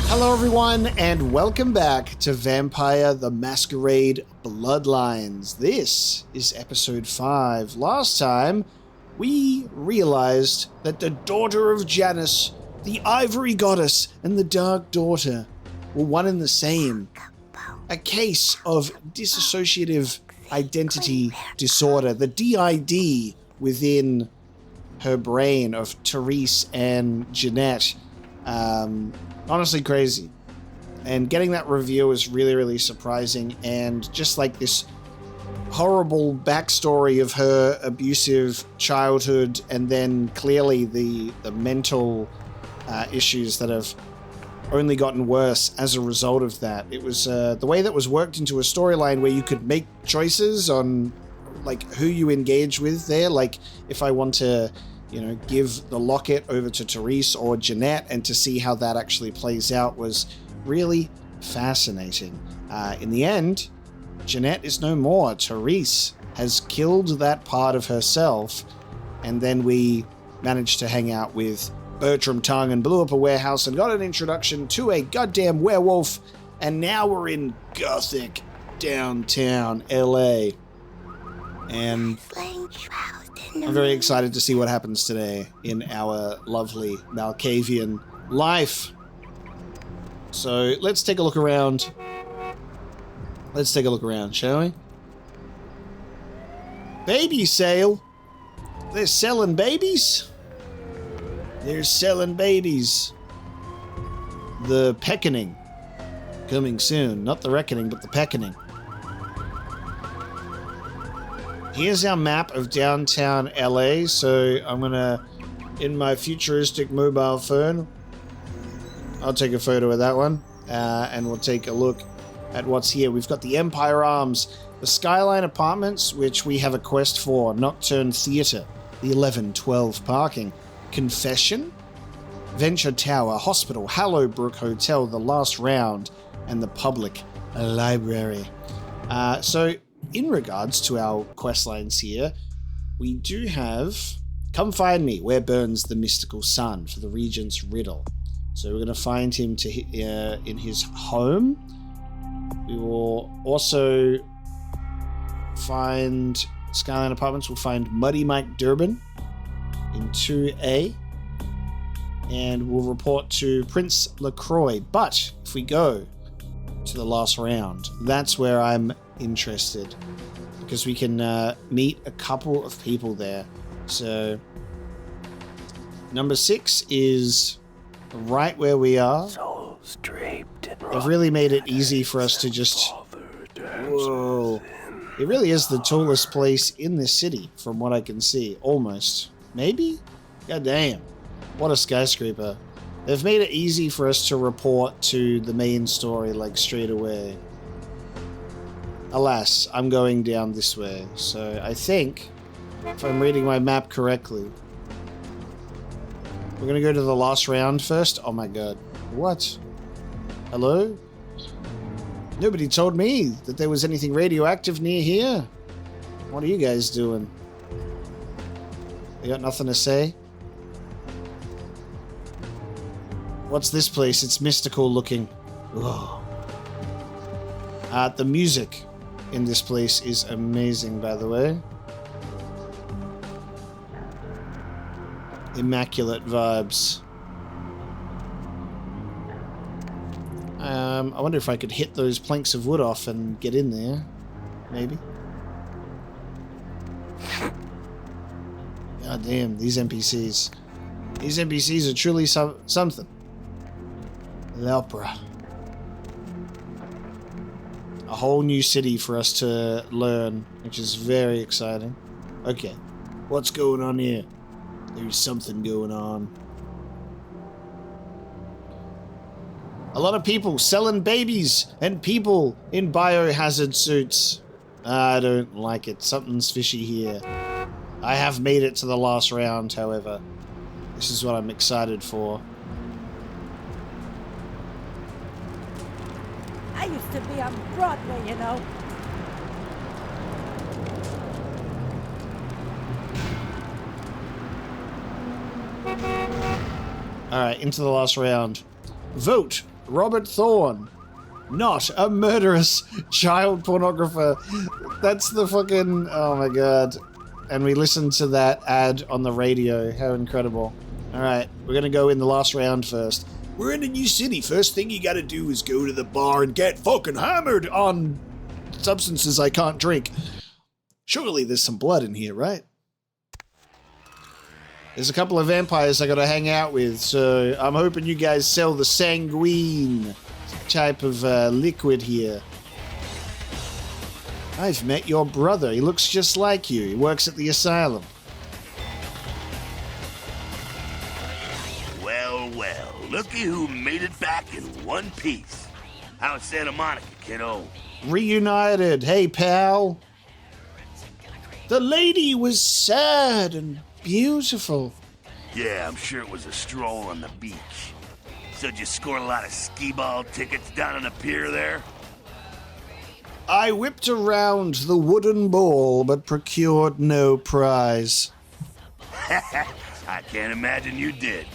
Hello everyone, and welcome back to Vampire the Masquerade Bloodlines. This is episode 5. Last time, we realized that the daughter of Janus, the Ivory Goddess, and the Dark Daughter were one and the same. A case of dissociative identity disorder, the DID within her brain of Therese and Jeanette. Honestly crazy. And getting that review was really, really surprising. And just like this horrible backstory of her abusive childhood, and then clearly the mental issues that have only gotten worse as a result of that. It was the way that was worked into a storyline where you could make choices on like who you engage with there. Like if I want to, give the locket over to Therese or Jeanette, and to see how that actually plays out was really fascinating. In the end, Jeanette is no more. Therese has killed that part of herself, and then we managed to hang out with Bertram Tongue and blew up a warehouse and got an introduction to a goddamn werewolf, and now we're in gothic downtown LA. And I'm very excited to see what happens today in our lovely Malkavian life. So let's take a look around. Let's take a look around, shall we? Baby sale. They're selling babies. They're selling babies. The Peckening. Coming soon. Not the Reckoning, but the Peckening. Here's our map of downtown LA, so I'm gonna, in my futuristic mobile phone, I'll take a photo of that one, and we'll take a look at what's here. We've got the Empire Arms, the Skyline Apartments, which we have a quest for, Nocturne Theatre, the 1112 Parking, Confession, Venture Tower, Hospital, Hallowbrook Hotel, The Last Round, and the Public Library. So, in regards to our quest lines here, we do have Come Find Me, Where Burns the Mystical Sun, for the Regent's Riddle. So we're going to find him in his home. We will also find Skyline Apartments. We'll find Muddy Mike Durbin in 2A. And we'll report to Prince LaCroix. But if we go to the Last Round, that's where I'm interested, because we can meet a couple of people there. So number 6 is right where we are. Souls draped in They've really made it easy for us to just... Whoa. It really is the tallest place in this city, from what I can see. Almost. Maybe? God damn. What a skyscraper. They've made it easy for us to report to the main story, like, straight away. Alas, I'm going down this way. So I think, if I'm reading my map correctly, we're going to go to the Last Round first. Oh my god. What? Hello? Nobody told me that there was anything radioactive near here. What are you guys doing? You got nothing to say? What's this place? It's mystical looking. Whoa. The music in this place is amazing, by the way. Immaculate vibes. I wonder if I could hit those planks of wood off and get in there. Maybe. God damn, these NPCs. These NPCs are truly something. The opera. A whole new city for us to learn, which is very exciting. Okay, what's going on here? There's something going on. A lot of people selling babies and people in biohazard suits. I don't like it. Something's fishy here. I have made it to the Last Round, however. This is what I'm excited for. I used to be on Broadway, you know. Alright, into the Last Round. Vote Robert Thorne, not a murderous child pornographer. That's the fucking... Oh my god. And we listened to that ad on the radio. How incredible. Alright, we're gonna go in the last round first. We're in a new city. First thing you gotta do is go to the bar and get fucking hammered on substances I can't drink. Surely there's some blood in here, right? There's a couple of vampires I gotta hang out with, so I'm hoping you guys sell the sanguine type of liquid here. I've met your brother. He looks just like you. He works at the asylum. Well, looky who made it back in one piece. How's Santa Monica, kiddo? Reunited. Hey, pal. The lady was sad and beautiful. Yeah, I'm sure it was a stroll on the beach. So did you score a lot of skee-ball tickets down on the pier there? I whipped around the wooden ball, but procured no prize. I can't imagine you did.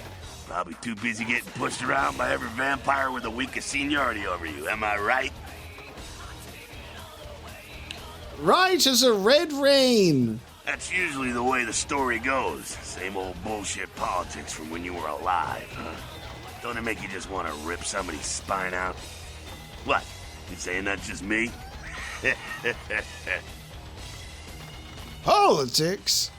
Probably too busy getting pushed around by every vampire with the weakest seniority over you, am I right? Right as a red rain. That's usually the way the story goes. Same old bullshit politics from when you were alive, huh? Don't it make you just want to rip somebody's spine out? What? You saying that's just me? Politics?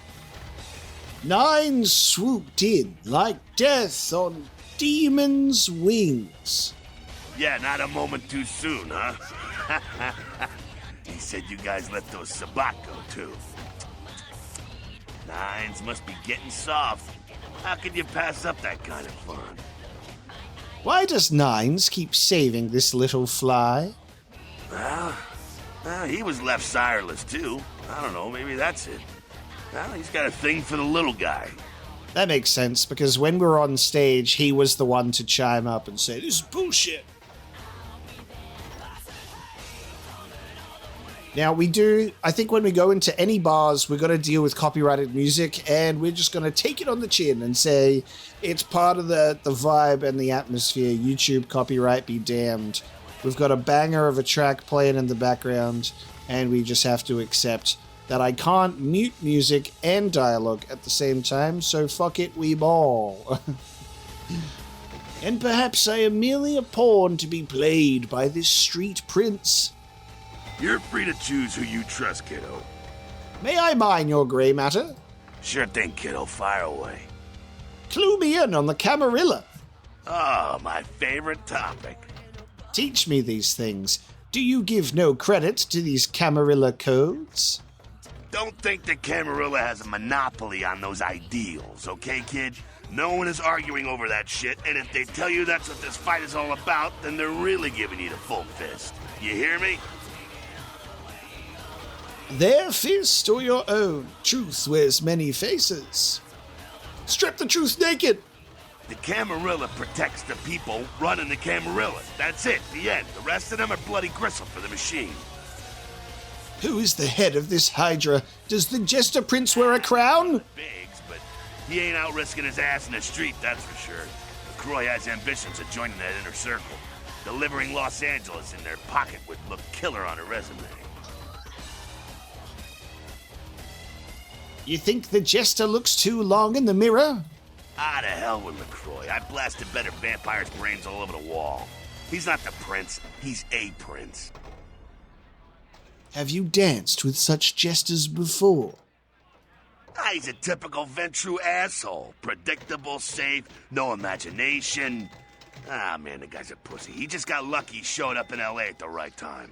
9 swooped in like death on demon's wings. Yeah, not a moment too soon, huh? He said you guys let those Sabat go, too. 9s must be getting soft. How could you pass up that kind of fun? Why does 9s keep saving this little fly? Well, he was left sireless, too. I don't know, maybe that's it. Well, he's got a thing for the little guy. That makes sense, because when we were on stage, he was the one to chime up and say, "This is bullshit." Now, I think when we go into any bars, we've got to deal with copyrighted music, and we're just going to take it on the chin and say, it's part of the vibe and the atmosphere. YouTube copyright be damned. We've got a banger of a track playing in the background, and we just have to accept that I can't mute music and dialogue at the same time, so fuck it, we ball. And perhaps I am merely a pawn to be played by this street prince. You're free to choose who you trust, kiddo. May I mine your grey matter? Sure thing, kiddo. Fire away. Clue me in on the Camarilla. Oh, my favorite topic. Teach me these things. Do you give no credit to these Camarilla codes? Don't think that Camarilla has a monopoly on those ideals, okay, kid? No one is arguing over that shit, and if they tell you that's what this fight is all about, then they're really giving you the full fist. You hear me? Their fist or your own? Truth wears many faces. Strip the truth naked! The Camarilla protects the people running the Camarilla. That's it, the end. The rest of them are bloody gristle for the machine. Who is the head of this Hydra? Does the Jester Prince wear a crown? Biggs, but he ain't out risking his ass in the street, that's for sure. LaCroix has ambitions of joining that inner circle. Delivering Los Angeles in their pocket would look killer on a resume. You think the Jester looks too long in the mirror? Ah, to hell with LaCroix. I blasted better vampires' brains all over the wall. He's not the prince, he's a prince. Have you danced with such jesters before? Ah, he's a typical Ventru asshole. Predictable, safe, no imagination. Ah, man, the guy's a pussy. He just got lucky he showed up in L.A. at the right time.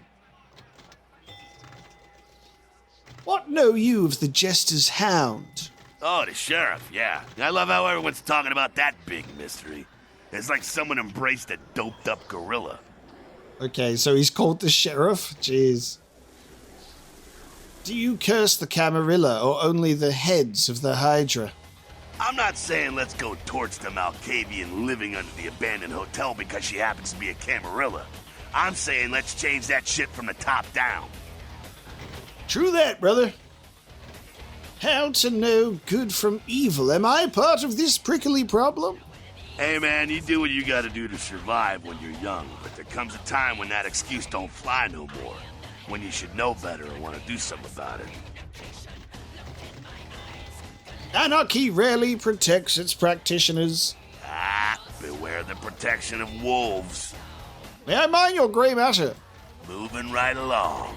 What know you of the Jester's hound? Oh, the sheriff, yeah. I love how everyone's talking about that big mystery. It's like someone embraced a doped-up gorilla. Okay, so he's called the sheriff? Jeez. Do you curse the Camarilla or only the heads of the Hydra? I'm not saying let's go torch the Malkavian living under the abandoned hotel because she happens to be a Camarilla. I'm saying let's change that shit from the top down. True that, brother. How to know good from evil? Am I part of this prickly problem? Hey man, you do what you gotta do to survive when you're young, but there comes a time when that excuse don't fly no more. When you should know better and want to do something about it. Anarchy rarely protects its practitioners. Ah, beware the protection of wolves. May I mind your grey matter? Moving right along.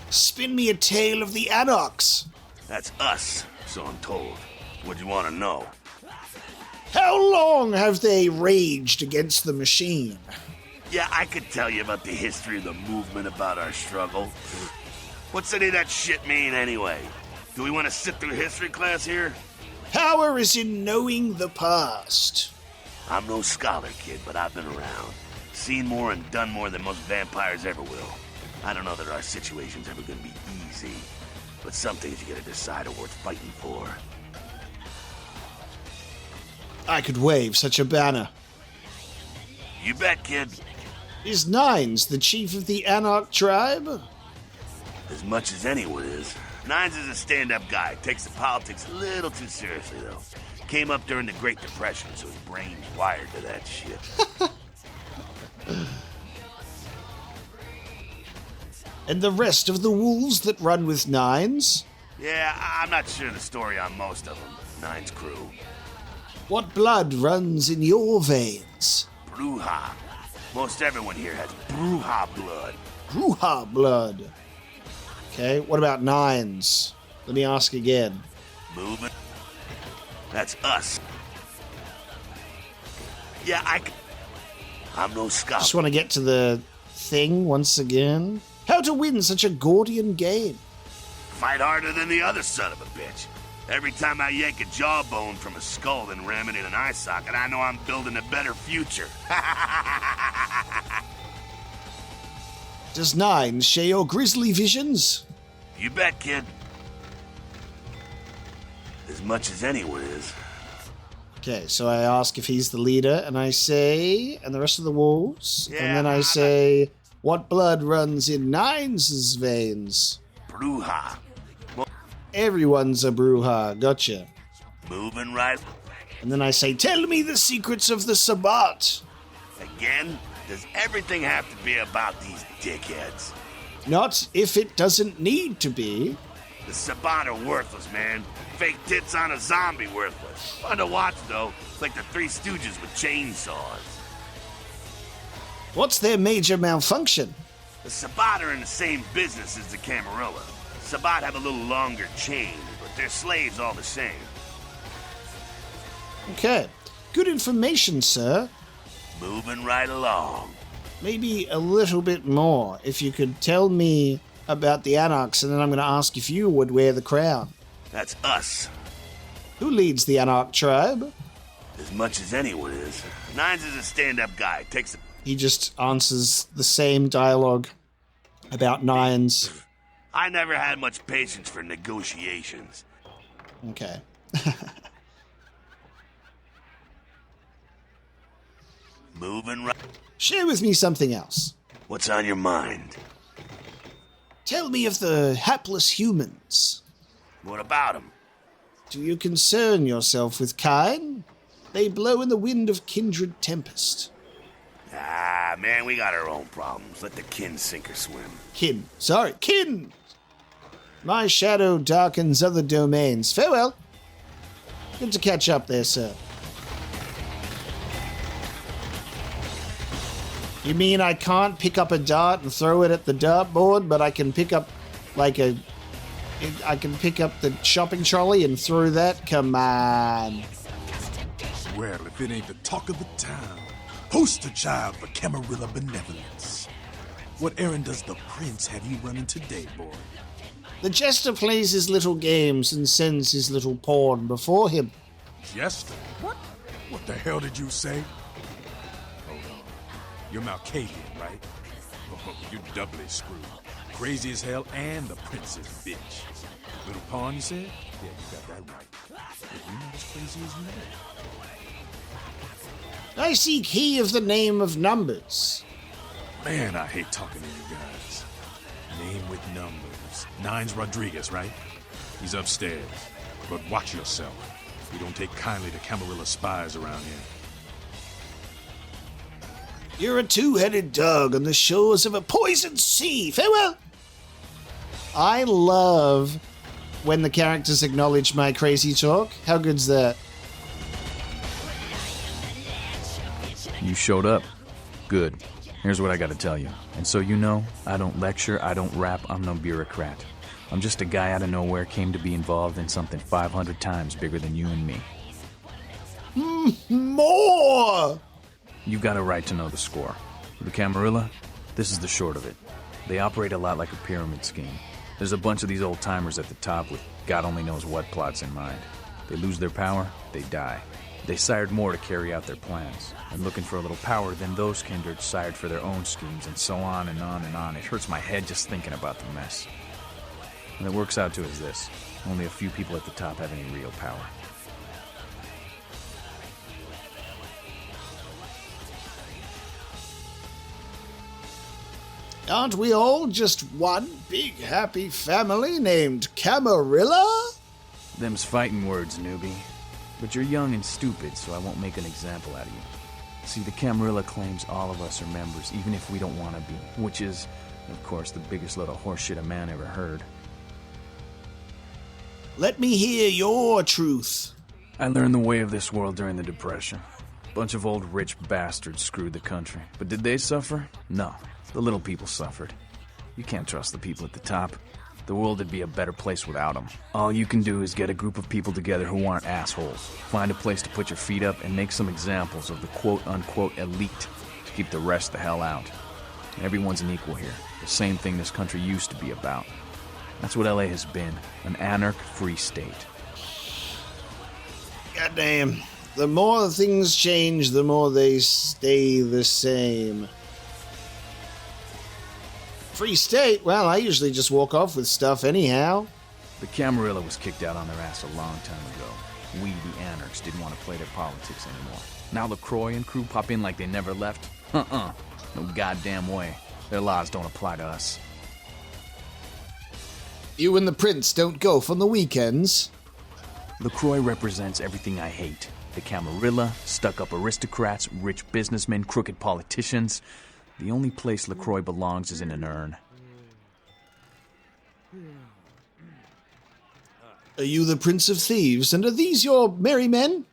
Spin me a tale of the Anarchs. That's us, so I'm told. What do you want to know? How long have they raged against the machine? Yeah, I could tell you about the history of the movement, about our struggle. What's any of that shit mean anyway? Do we want to sit through history class here? Power is in knowing the past. I'm no scholar, kid, but I've been around. Seen more and done more than most vampires ever will. I don't know that our situation's ever gonna be easy, but some things you gotta decide are worth fighting for. I could wave such a banner. You bet, kid. Is Nines the chief of the Anarch tribe? As much as anyone is. Nines is a stand-up guy. Takes the politics a little too seriously, though. Came up during the Great Depression, so his brain's wired to that shit. And the rest of the wolves that run with Nines? Yeah, I'm not sure the story on most of them. Nines crew. What blood runs in your veins? Bruja. Most everyone here has Bruja blood. Bruja blood. Okay, what about Nines? Let me ask again. Moving. That's us. Yeah, I'm no scholar. Just want to get to the thing once again. How to win such a Gordian game? Fight harder than the other son of a bitch. Every time I yank a jawbone from a skull and ram it in an eye socket, I know I'm building a better future. Does Nines share your grisly visions? You bet, kid. As much as anyone is. Okay, so I ask if he's the leader, and I say, and the rest of the wolves, Yeah, and then I say, what blood runs in Nines' veins? Bruja. Everyone's a Bruja, gotcha. Moving right. And then I say, tell me the secrets of the Sabbat. Again? Does everything have to be about these dickheads? Not if it doesn't need to be. The Sabbat are worthless, man. Fake tits on a zombie worthless. Fun to watch, though. It's like the Three Stooges with chainsaws. What's their major malfunction? The Sabbat are in the same business as the Camarilla. Sabbat have a little longer chain, but they're slaves all the same. Okay. Good information, sir. Moving right along. Maybe a little bit more, if you could tell me about the Anarchs, and then I'm going to ask if you would wear the crown. That's us. Who leads the Anarch tribe? As much as anyone is. Nines is a stand-up guy. Takes the... He just answers the same dialogue about Nines. I never had much patience for negotiations. Okay. Moving right... Share with me something else. What's on your mind? Tell me of the hapless humans. What about them? Do you concern yourself with kine? They blow in the wind of kindred tempest. Ah, man, we got our own problems. Let the kin sink or swim. Kin. Sorry, kin! My shadow darkens other domains. Farewell. Good to catch up there, sir. You mean I can't pick up a dart and throw it at the dartboard, but I can pick up, I can pick up the shopping trolley and throw that? Come on. Well, if it ain't the talk of the town, poster child for Camarilla benevolence. What errand does the prince have you running today, boy? The jester plays his little games and sends his little pawn before him. Jester? What? What the hell did you say? Hold on. You're Malkavian, right? Oh, you're doubly screwed. Crazy as hell and the prince's bitch. Little pawn, you said? Yeah, you got that right. But you're not as crazy as you know. I seek he of the name of numbers. Man, I hate talking to you guys. Name with numbers. Nines Rodriguez, right? He's upstairs. But watch yourself. We don't take kindly to Camarilla spies around here. You're a two-headed dog on the shores of a poisoned sea. Farewell! I love when the characters acknowledge my crazy talk. How good's that? You showed up. Good. Here's what I gotta tell you. And so you know, I don't lecture, I don't rap, I'm no bureaucrat. I'm just a guy out of nowhere came to be involved in something 500 times bigger than you and me. More! You got a right to know the score. The Camarilla, this is the short of it. They operate a lot like a pyramid scheme. There's a bunch of these old-timers at the top with God only knows what plots in mind. They lose their power, they die. They sired more to carry out their plans. And looking for a little power, then those kindred sired for their own schemes, and so on and on and on. It hurts my head just thinking about the mess. And it works out to is this. Only a few people at the top have any real power. Aren't we all just one big happy family named Camarilla? Them's fighting words, newbie. But you're young and stupid, so I won't make an example out of you. See, the Camarilla claims all of us are members, even if we don't want to be. Which is, of course, the biggest load of horseshit a man ever heard. Let me hear your truth. I learned the way of this world during the Depression. Bunch of old rich bastards screwed the country. But did they suffer? No. The little people suffered. You can't trust the people at the top. The world would be a better place without them. All you can do is get a group of people together who aren't assholes. Find a place to put your feet up and make some examples of the quote-unquote elite to keep the rest the hell out. Everyone's an equal here. The same thing this country used to be about. That's what LA has been. An anarch-free state. Goddamn. The more things change, the more they stay the same. Free state? Well, I usually just walk off with stuff anyhow. The Camarilla was kicked out on their ass a long time ago. We, the anarchs, didn't want to play their politics anymore. Now LaCroix and crew pop in like they never left? No goddamn way. Their laws don't apply to us. You and the prince don't golf on the weekends? LaCroix represents everything I hate. The Camarilla, stuck-up aristocrats, rich businessmen, crooked politicians. The only place LaCroix belongs is in an urn. Are you the Prince of Thieves, and are these your merry men?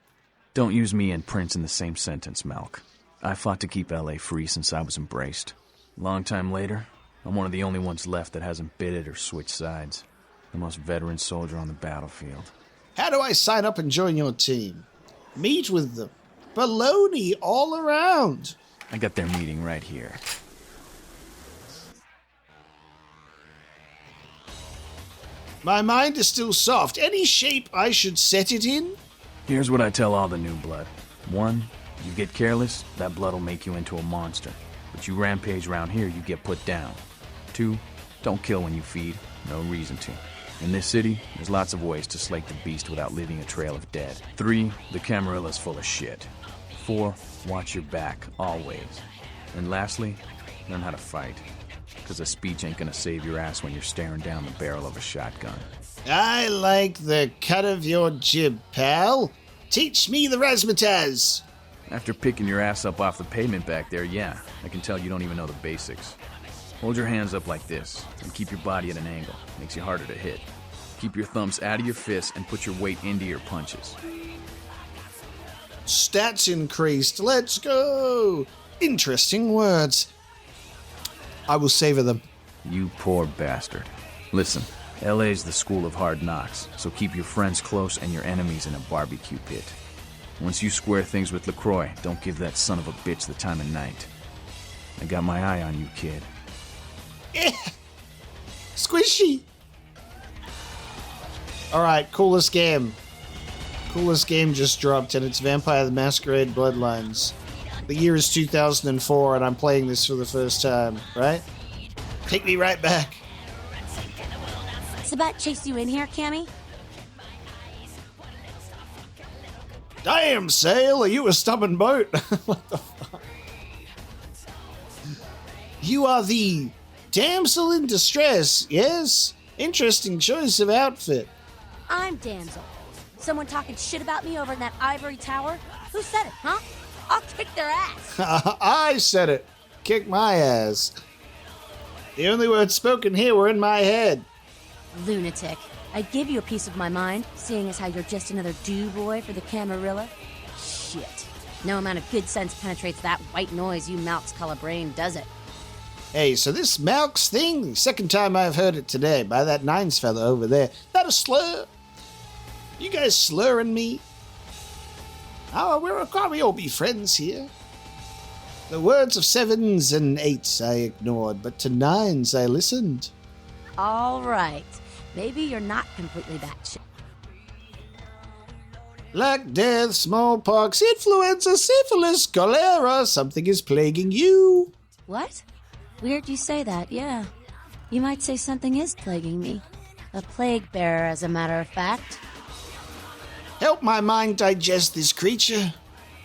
Don't use me and Prince in the same sentence, Malk. I fought to keep LA free since I was embraced. Long time later, I'm one of the only ones left that hasn't bit it or switched sides. The most veteran soldier on the battlefield. How do I sign up and join your team? Meet with them. Baloney all around. I got their meeting right here. My mind is still soft. Any shape I should set it in? Here's what I tell all the new blood. 1, you get careless, that blood will make you into a monster. But you rampage around here, you get put down. 2, don't kill when you feed. No reason to. In this city, there's lots of ways to slake the beast without leaving a trail of dead. 3, the Camarilla's full of shit. 4, watch your back, always. And lastly, learn how to fight. Because a speech ain't gonna save your ass when you're staring down the barrel of a shotgun. I like the cut of your jib, pal. Teach me the razzmatazz. After picking your ass up off the pavement back there, yeah, I can tell you don't even know the basics. Hold your hands up like this, and keep your body at an angle. Makes you harder to hit. Keep your thumbs out of your fists and put your weight into your punches. Stats increased. Let's go. Interesting words. I will savor them. You poor bastard. Listen, LA's the school of hard knocks, so keep your friends close and your enemies in a barbecue pit. Once you square things with LaCroix, don't give that son of a bitch the time of night. I got my eye on you, kid. Squishy. Alright, coolest game. Coolest game just dropped, and it's Vampire the Masquerade Bloodlines. The year is 2004, and I'm playing this for the first time, right? Take me right back. Sabat chased you in here, Cammy? Damn, Sail, are you a stubborn boat? What the fuck? You are the damsel in distress, yes? Interesting choice of outfit. I'm Damsel. Someone talking shit about me over in that ivory tower? Who said it, huh? I'll kick their ass. I said it. Kick my ass. The only words spoken here were in my head. Lunatic. I'd give you a piece of my mind, seeing as how you're just another do-boy for the Camarilla. Shit. No amount of good sense penetrates that white noise you Malks call a brain, does it? Hey, so this Malks thing, second time I've heard it today by that Nines fella over there. That a slur? You guys slurring me? Oh, can't we all be friends here? The words of 7s and 8s I ignored, but to 9s I listened. All right. Maybe you're not completely batshit. Black Death, smallpox, influenza, syphilis, cholera, something is plaguing you. What? Weird you say that, yeah. You might say something is plaguing me. A plague bearer, as a matter of fact. Help my mind digest this creature.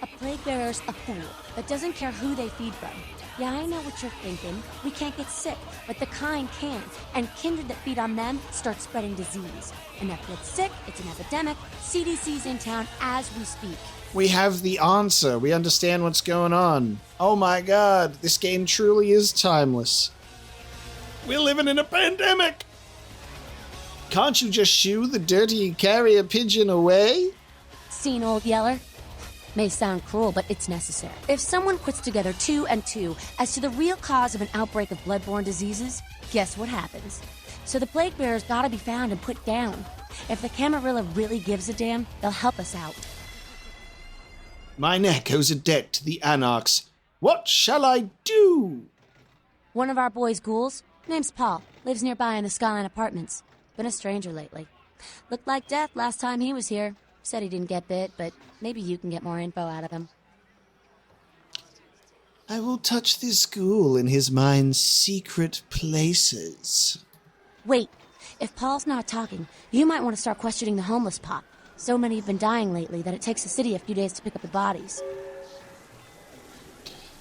A plague bearer's a fool that doesn't care who they feed from. Yeah, I know what you're thinking. We can't get sick, but the kind can. And kindred that feed on them start spreading disease. And if gets sick, it's an epidemic. CDC's in town as we speak. We have the answer. We understand what's going on. Oh my god, this game truly is timeless. We're living in a pandemic. Can't you just shoo the dirty carrier pigeon away? Seen, Old Yeller? May sound cruel, but it's necessary. If someone puts together 2 and 2 as to the real cause of an outbreak of bloodborne diseases, guess what happens? So the plague bearers gotta be found and put down. If the Camarilla really gives a damn, they'll help us out. My neck owes a debt to the Anarchs. What shall I do? One of our boys' ghouls, name's Paul, lives nearby in the Skyline Apartments. Been a stranger lately. Looked like death last time he was here. Said he didn't get bit, but maybe you can get more info out of him. I will touch this ghoul in his mind's secret places. Wait, if Paul's not talking, you might want to start questioning the homeless pop. So many have been dying lately that it takes the city a few days to pick up the bodies.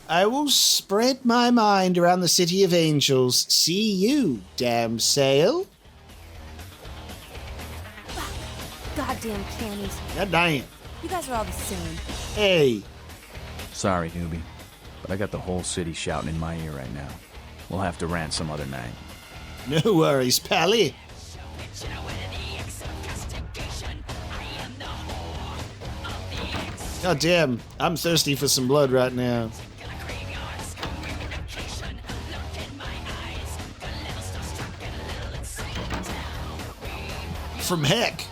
I will spread my mind around the city of angels. See you, damn sail. Goddamn cannies. God damn. You guys are all the same. Hey. Sorry, newbie, but I got the whole city shouting in my ear right now. We'll have to rant some other night. No worries, Pally. God damn, I'm thirsty for some blood right now. From heck.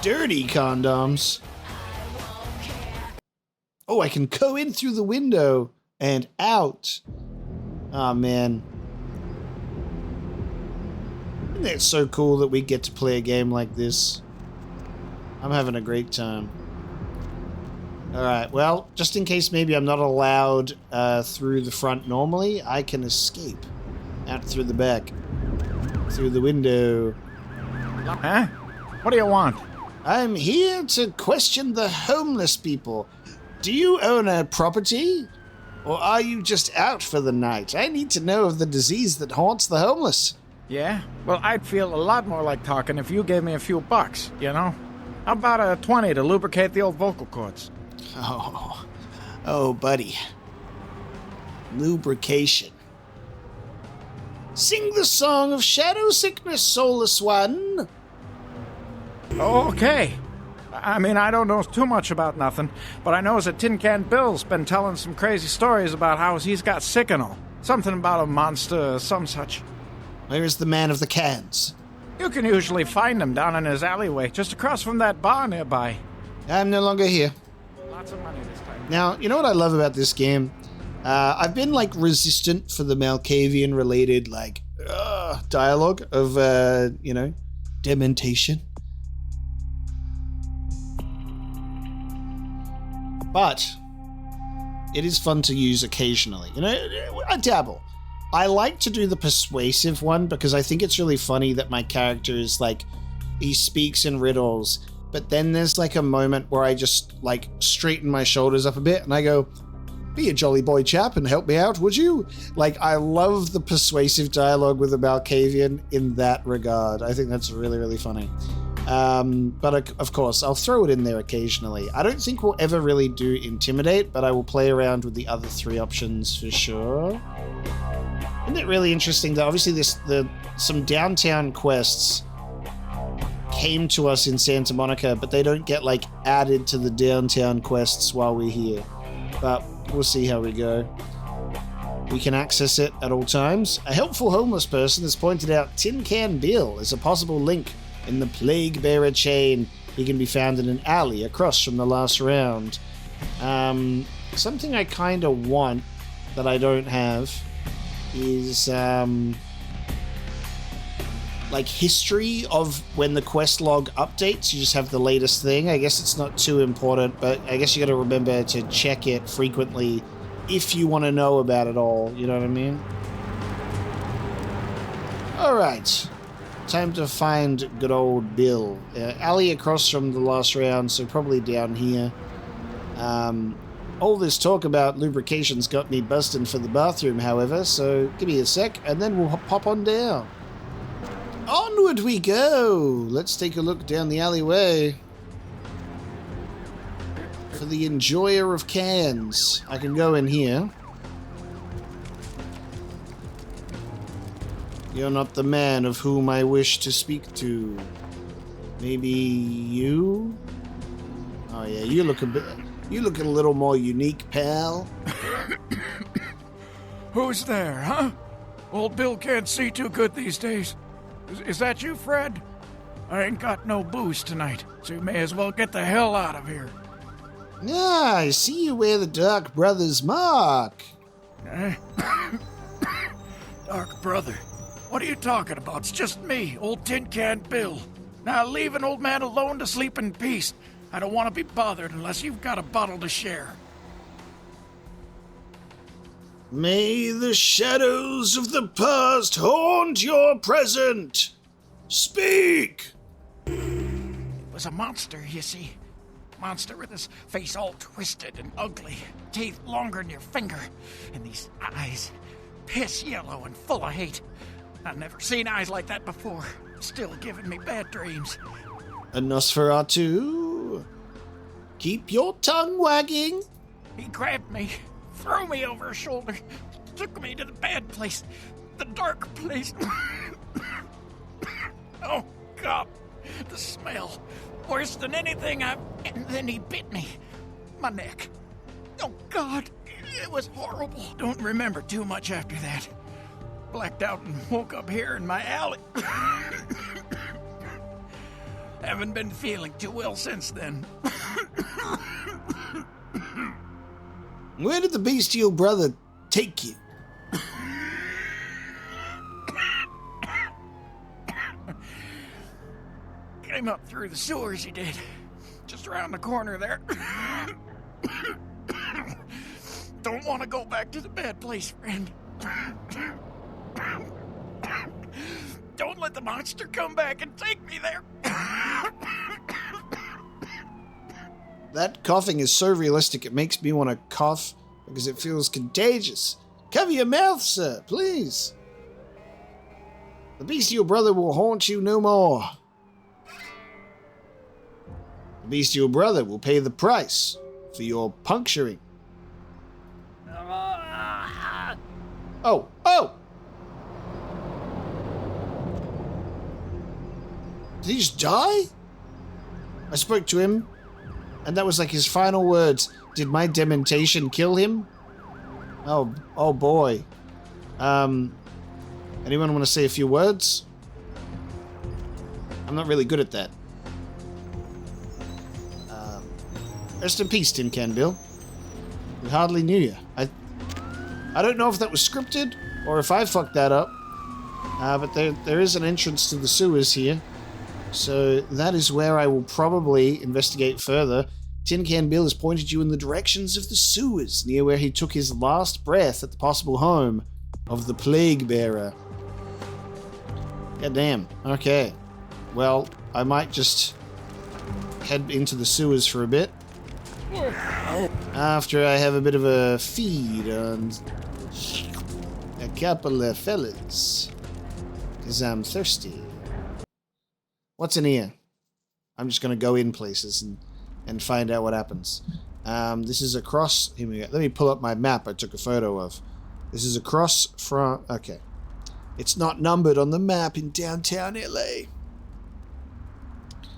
Dirty condoms. Oh, I can go in through the window and out. Oh, man. Isn't it so cool that we get to play a game like this? I'm having a great time. Alright, well, just in case maybe I'm not allowed through the front normally, I can escape out through the back. Through the window. Huh? What do you want? I'm here to question the homeless people. Do you own a property? Or are you just out for the night? I need to know of the disease that haunts the homeless. Yeah? Well, I'd feel a lot more like talking if you gave me a few bucks, you know? How about a 20 to lubricate the old vocal cords? Oh, buddy. Lubrication. Sing the song of shadow sickness, soulless one. Okay. I mean, I don't know too much about nothing, but I know that Tin Can Bill's been telling some crazy stories about how he's got sick and all. Something about a monster, some such. Where is the man of the cans? You can usually find him down in his alleyway, just across from that bar nearby. I'm no longer here. Lots of money this time. Now, you know what I love about this game? I've been, resistant for the Malkavian-related, dialogue of, dementation. But it is fun to use occasionally. I dabble. I like to do the persuasive one because I think it's really funny that my character is he speaks in riddles, but then there's a moment where I just straighten my shoulders up a bit and I go, be a jolly boy chap and help me out, would you? I love the persuasive dialogue with the Malkavian in that regard. I think that's really, really funny. But of course, I'll throw it in there occasionally. I don't think we'll ever really do Intimidate, but I will play around with the other 3 options for sure. Isn't it really interesting that obviously some downtown quests came to us in Santa Monica, but they don't get like added to the downtown quests while we're here. But we'll see how we go. We can access it at all times. A helpful homeless person has pointed out Tin Can Bill as a possible link in the Plague Bearer chain. He can be found in an alley across from the last round. Something I kind of want that I don't have is like history of when the quest log updates. You just have the latest thing. I guess it's not too important, but I guess you got to remember to check it frequently if you want to know about it all. You know what I mean? All right. Time to find good old Bill. Alley across from the last round, so probably down here. All this talk about lubrication's got me busting for the bathroom, however, so give me a sec, and then we'll pop on down. Onward we go! Let's take a look down the alleyway. For the enjoyer of cans, I can go in here. You're not the man of whom I wish to speak to. Maybe you? Oh yeah, you look a little more unique, pal. Who's there, huh? Old Bill can't see too good these days. Is that you, Fred? I ain't got no booze tonight, so you may as well get the hell out of here. Ah, I see you wear the Dark Brother's mark. Dark Brother? What are you talking about? It's just me, old Tin Can Bill. Now leave an old man alone to sleep in peace. I don't want to be bothered unless you've got a bottle to share. May the shadows of the past haunt your present. Speak! It was a monster, you see. Monster with his face all twisted and ugly, teeth longer than your finger, and these eyes, piss yellow and full of hate. I've never seen eyes like that before. Still giving me bad dreams. A Nosferatu? Keep your tongue wagging. He grabbed me, threw me over his shoulder, took me to the bad place, the dark place. Oh, God, the smell. Worse than anything And then he bit me. My neck. Oh, God, it was horrible. Don't remember too much after that. Blacked out and woke up here in my alley. Haven't been feeling too well since then. Where did the bestial brother take you? Came up through the sewers, he did. Just around the corner there. Don't want to go back to the bad place, friend. Don't let the monster come back and take me there. That coughing is so realistic it makes me want to cough because it feels contagious. Cover your mouth, sir, please. The bestial brother will haunt you no more. The bestial brother will pay the price for your puncturing. Oh! Did he just die? I spoke to him, and that was like his final words. Did my dementation kill him? Oh boy. Anyone want to say a few words? I'm not really good at that. Rest in peace, Tin Can Bill. We hardly knew you. I don't know if that was scripted or if I fucked that up. But there is an entrance to the sewers here. So that is where I will probably investigate further. Tin Can Bill has pointed you in the directions of the sewers, near where he took his last breath at the possible home of the Plague Bearer. Goddamn. Okay. Well, I might just head into the sewers for a bit. After I have a bit of a feed on a couple of fellas. Because I'm thirsty. What's in here? I'm just going to go in places and find out what happens. This is across... Here we go. Let me pull up my map I took a photo of. This is across from... Okay. It's not numbered on the map in downtown LA.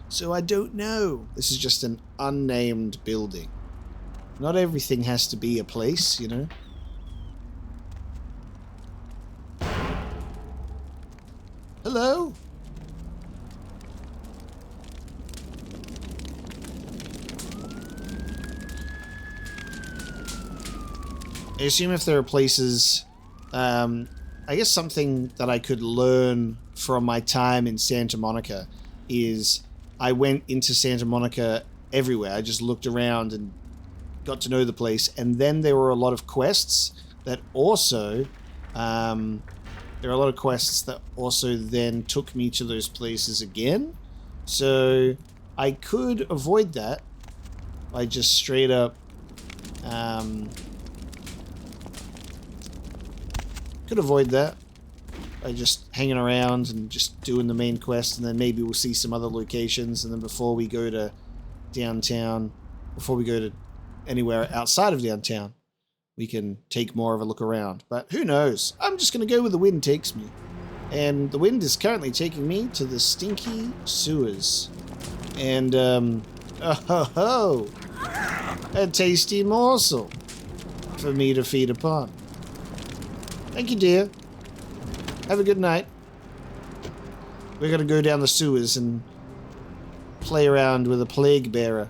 So I don't know. This is just an unnamed building. Not everything has to be a place, you know? Hello? I assume if there are places, I guess something that I could learn from my time in Santa Monica is I went into Santa Monica everywhere. I just looked around and got to know the place. And then there were a lot of quests that also, then took me to those places again. So I could avoid that by just straight up, could avoid that by just hanging around and just doing the main quest, and then maybe we'll see some other locations, and then before we go to downtown, before we go to anywhere outside of downtown, we can take more of a look around. But who knows? I'm just going to go where the wind takes me. And the wind is currently taking me to the stinky sewers. And, a tasty morsel for me to feed upon. Thank you, dear. Have a good night. We're gonna go down the sewers and play around with a plague bearer.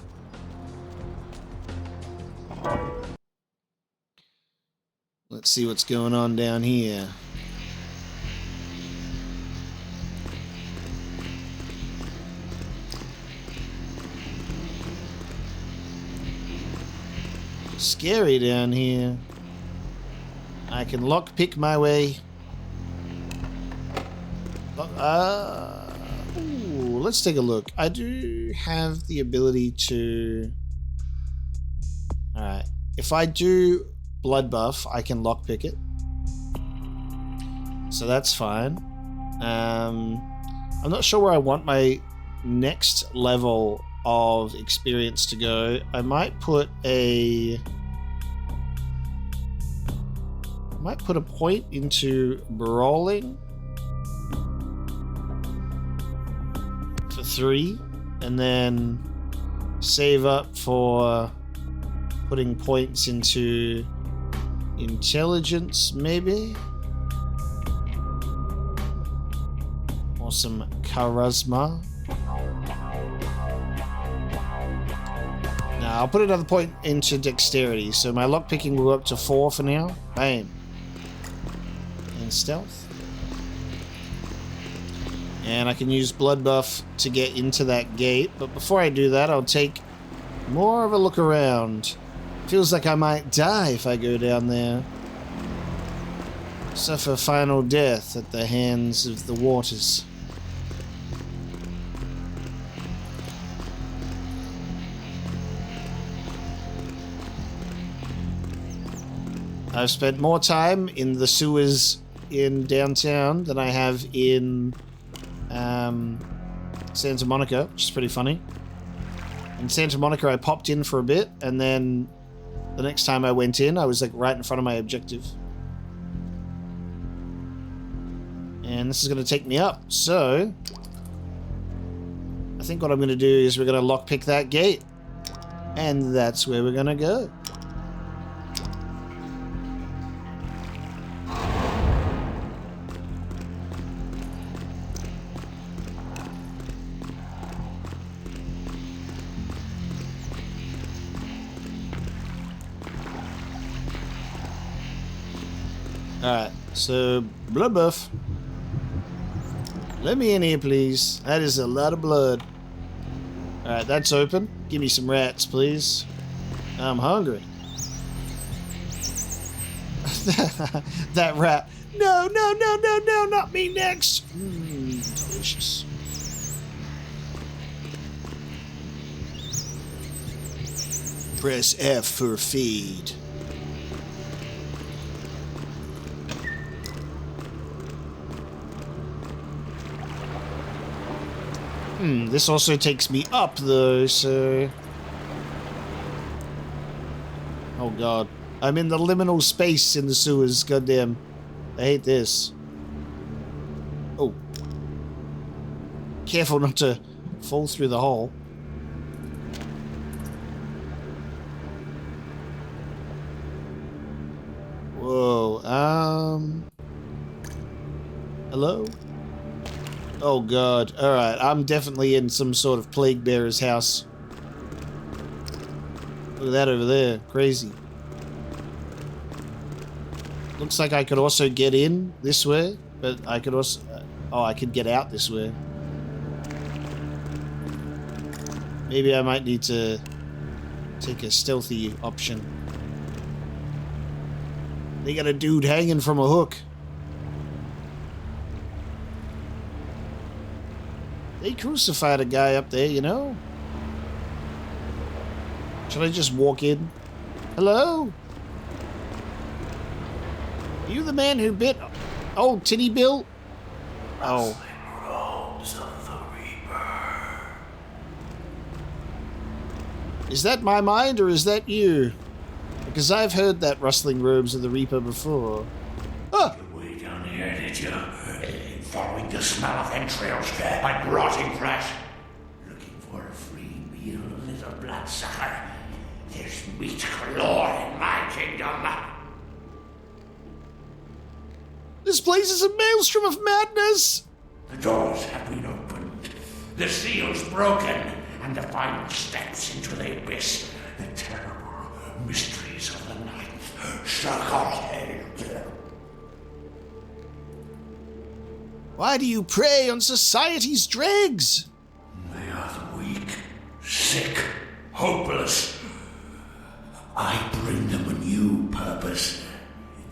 Let's see what's going on down here. Scary down here. I can lockpick my way. Ooh, let's take a look. I do have the ability to... Alright. If I do blood buff, I can lockpick it. So that's fine. I'm not sure where I want my next level of experience to go. I might put a... point into brawling for 3, and then save up for putting points into intelligence, maybe, or some charisma. Now I'll put another point into dexterity, so my lockpicking will go up to 4 for now. Bam. And stealth. And I can use blood buff to get into that gate, but before I do that, I'll take more of a look around. Feels like I might die if I go down there. Suffer final death at the hands of the waters. I've spent more time in the sewers in downtown than I have in Santa Monica, which is pretty funny. In Santa Monica, I popped in for a bit, and then the next time I went in, I was like right in front of my objective. And this is going to take me up, so I think what I'm going to do is we're going to lockpick that gate, and that's where we're going to go. Alright, so blood buff. Let me in here, please. That is a lot of blood. Alright, that's open. Give me some rats, please. I'm hungry. That rat. No, no, no, no, no, not me next. Delicious. Press F for feed. This also takes me up, though, so... Oh, God. I'm in the liminal space in the sewers, goddamn. I hate this. Oh. Careful not to fall through the hole. Whoa, hello? Oh god, alright, I'm definitely in some sort of plague bearer's house. Look at that over there, crazy. Looks like I could also get in this way, but I could also... oh, I could get out this way. Maybe I might need to take a stealthy option. They got a dude hanging from a hook. They crucified a guy up there, you know? Should I just walk in? Hello? Are you the man who bit old Titty Bill? Oh. Is that my mind or is that you? Because I've heard that rustling robes of the Reaper before. Ah! Way down here, did you? Following the smell of entrails like rotting flesh. Looking for a free meal, little bloodsucker. There's meat galore in my kingdom. This place is a maelstrom of madness! The doors have been opened, the seals broken, and the final steps into the abyss. The terrible mysteries of the ninth circle. Why do you prey on society's dregs? They are the weak, sick, hopeless. I bring them a new purpose.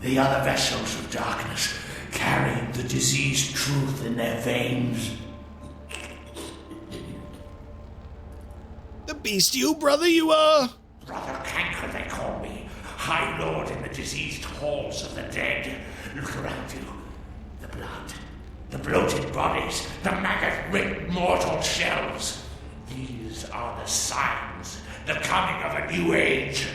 They are the vessels of darkness, carrying the diseased truth in their veins. The bestial brother you are! Brother Canker, they call me. High Lord in the diseased halls of the dead. Look around you. The blood. The bloated bodies. The maggot-ripped mortal shells. These are the signs. The coming of a new age.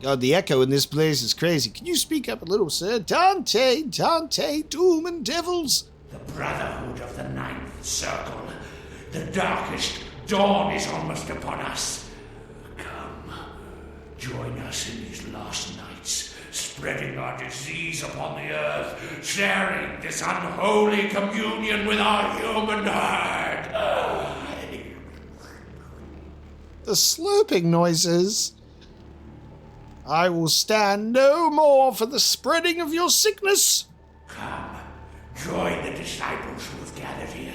God, the echo in this place is crazy. Can you speak up a little, sir? Dante, doom and devils. The brotherhood of the ninth circle. The darkest dawn is almost upon us. Come, join us in these last nights, spreading our disease upon the earth, sharing this unholy communion with our human herd. The slurping noises. I will stand no more for the spreading of your sickness. Come, join the disciples who have gathered here,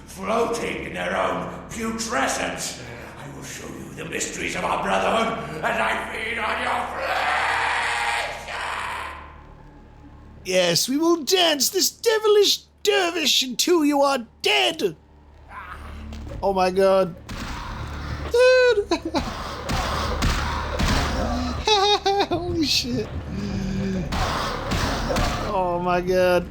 floating in their own putrescence. I will show you the mysteries of our brotherhood as I feed on your flesh. Yes, we will dance this devilish dervish until you are dead. Oh my god. Dude. Holy shit. Oh my god.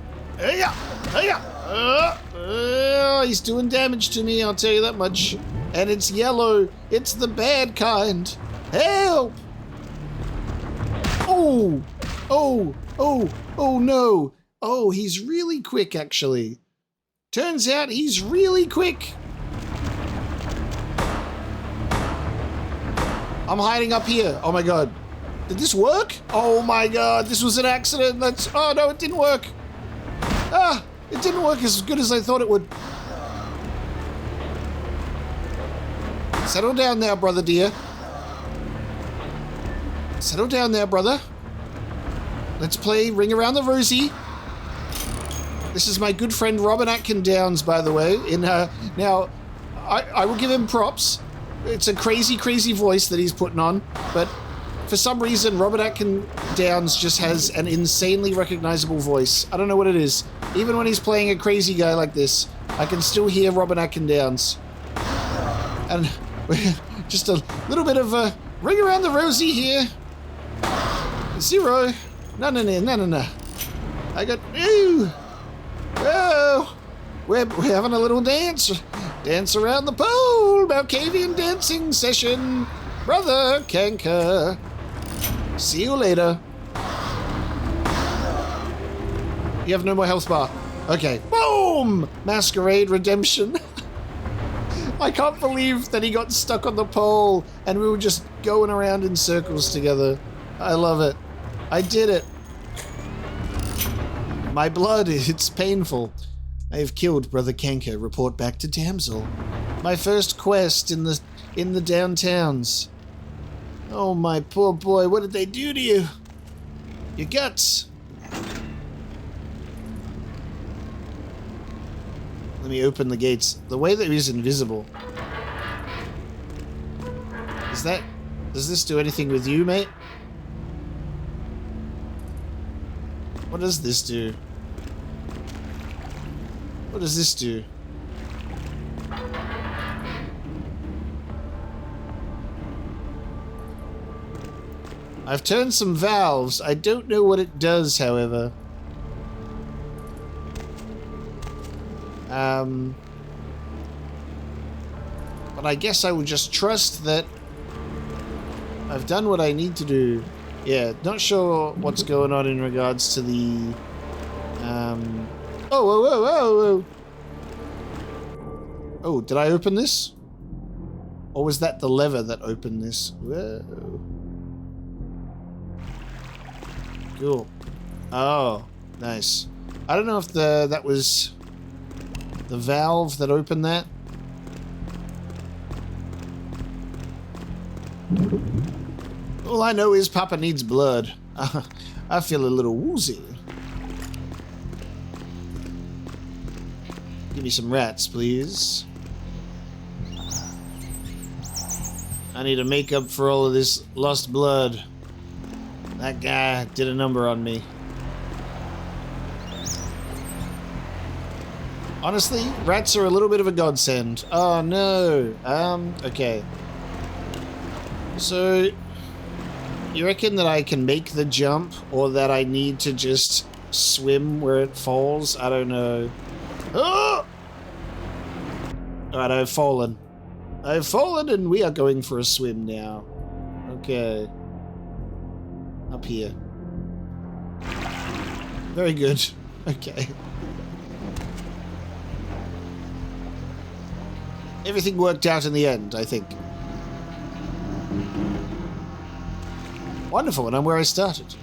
He's doing damage to me, I'll tell you that much. And it's yellow. It's the bad kind. Help! Oh! Oh no. Oh, he's really quick, actually. Turns out he's really quick. I'm hiding up here. Oh my god. Did this work? Oh my god, this was an accident. Oh no, it didn't work. Ah, it didn't work as good as I thought it would. Settle down now, brother dear. Settle down there, brother. Let's play Ring Around the Rosie. This is my good friend Robin Atkin Downs, by the way. Now, I will give him props. It's a crazy, crazy voice that he's putting on, but for some reason, Robert Atkin Downs just has an insanely recognizable voice. I don't know what it is. Even when he's playing a crazy guy like this, I can still hear Robert Atkin Downs. And just a little bit of a Ring Around the Rosie here. 0. No. I got... Ooh. Oh. We're having a little dance. Dance around the pole! Malkavian dancing session! Brother Kanker! See you later. You have no more health bar. Okay. Boom! Masquerade redemption. I can't believe that he got stuck on the pole and we were just going around in circles together. I love it. I did it. My blood, it's painful. I have killed Brother Kanker. Report back to Damsel. My first quest in the downtowns. Oh, my poor boy. What did they do to you? Your guts. Let me open the gates. The way that he's invisible. Does this do anything with you, mate? What does this do? What does this do? I've turned some valves. I don't know what it does, however. But I guess I will just trust that I've done what I need to do. Yeah, not sure what's going on in regards to the... Oh, whoa, whoa, whoa, whoa! Oh, did I open this? Or was that the lever that opened this? Whoa. Cool. Oh, nice. I don't know if that was the valve that opened that. All I know is Papa needs blood. I feel a little woozy. Give me some rats, please. I need to make up for all of this lost blood. That guy did a number on me. Honestly, rats are a little bit of a godsend. Oh no. Okay. So, you reckon that I can make the jump, or that I need to just swim where it falls? I don't know. Oh! Alright, I've fallen. I've fallen and we are going for a swim now. Okay. Up here. Very good. Okay. Everything worked out in the end, I think. Wonderful, and I'm where I started.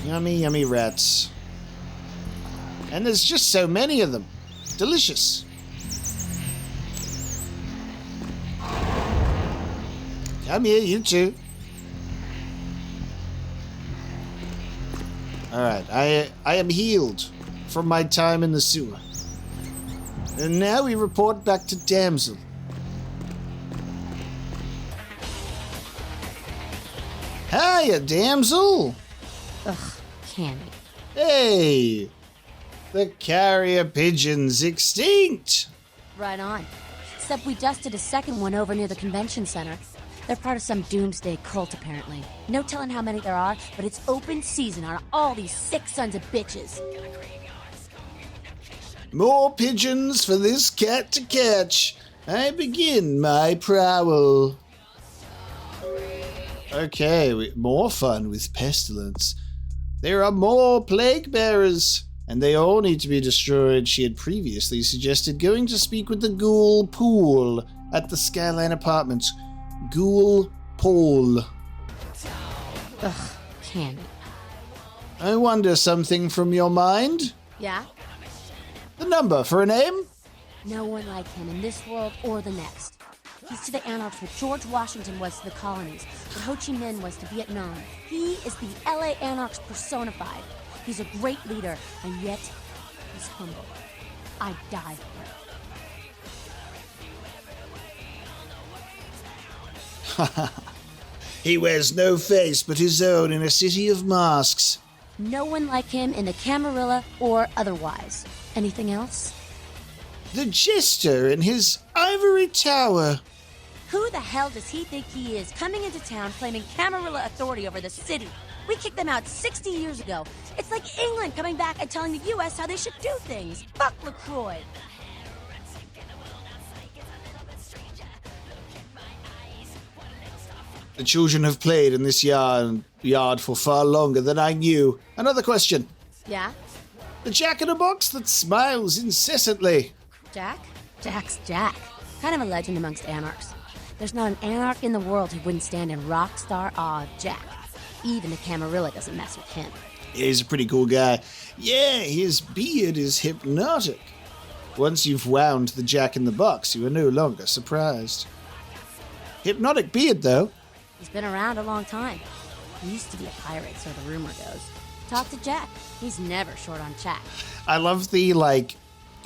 Yummy, yummy rats. And there's just so many of them. Delicious. Come here, you two. Alright, I am healed from my time in the sewer. And now we report back to Damsel. Hiya, Damsel! Ugh, Candy. Hey! The carrier pigeon's extinct! Right on. Except we just did a second one over near the convention center. They're part of some doomsday cult, apparently. No telling how many there are, but it's open season on all these sick sons of bitches. More pigeons for this cat to catch. I begin my prowl. Okay, more fun with pestilence. There are more plague bearers, and they all need to be destroyed. She had previously suggested going to speak with the ghoul Pool at the Skyline Apartments. Ghoul Pool. Ugh, Candy. I wonder something from your mind? Yeah? The number for a name? No one like him in this world or the next. He's to the Anarchs what George Washington was to the colonies, what Ho Chi Minh was to Vietnam. He is the LA Anarchs personified. He's a great leader, and yet he's humble. I die for him. He wears no face but his own in a city of masks. No one like him in the Camarilla or otherwise. Anything else? The Jester in his ivory tower. Who the hell does he think he is, coming into town claiming Camarilla authority over the city? We kicked them out 60 years ago. It's like England coming back and telling the U.S. how they should do things. Fuck LaCroix. The children have played in this yard for far longer than I knew. Another question. Yeah? The Jack-in-a-Box that smiles incessantly. Jack? Jack's Jack. Kind of a legend amongst anarchs. There's not an anarch in the world who wouldn't stand in rock star awe of Jack. Even the Camarilla doesn't mess with him. Yeah, he's a pretty cool guy. Yeah, his beard is hypnotic. Once you've wound the Jack-in-the-Box, you are no longer surprised. Hypnotic beard, though. He's been around a long time. He used to be a pirate, so the rumor goes. Talk to Jack. He's never short on chat. I love the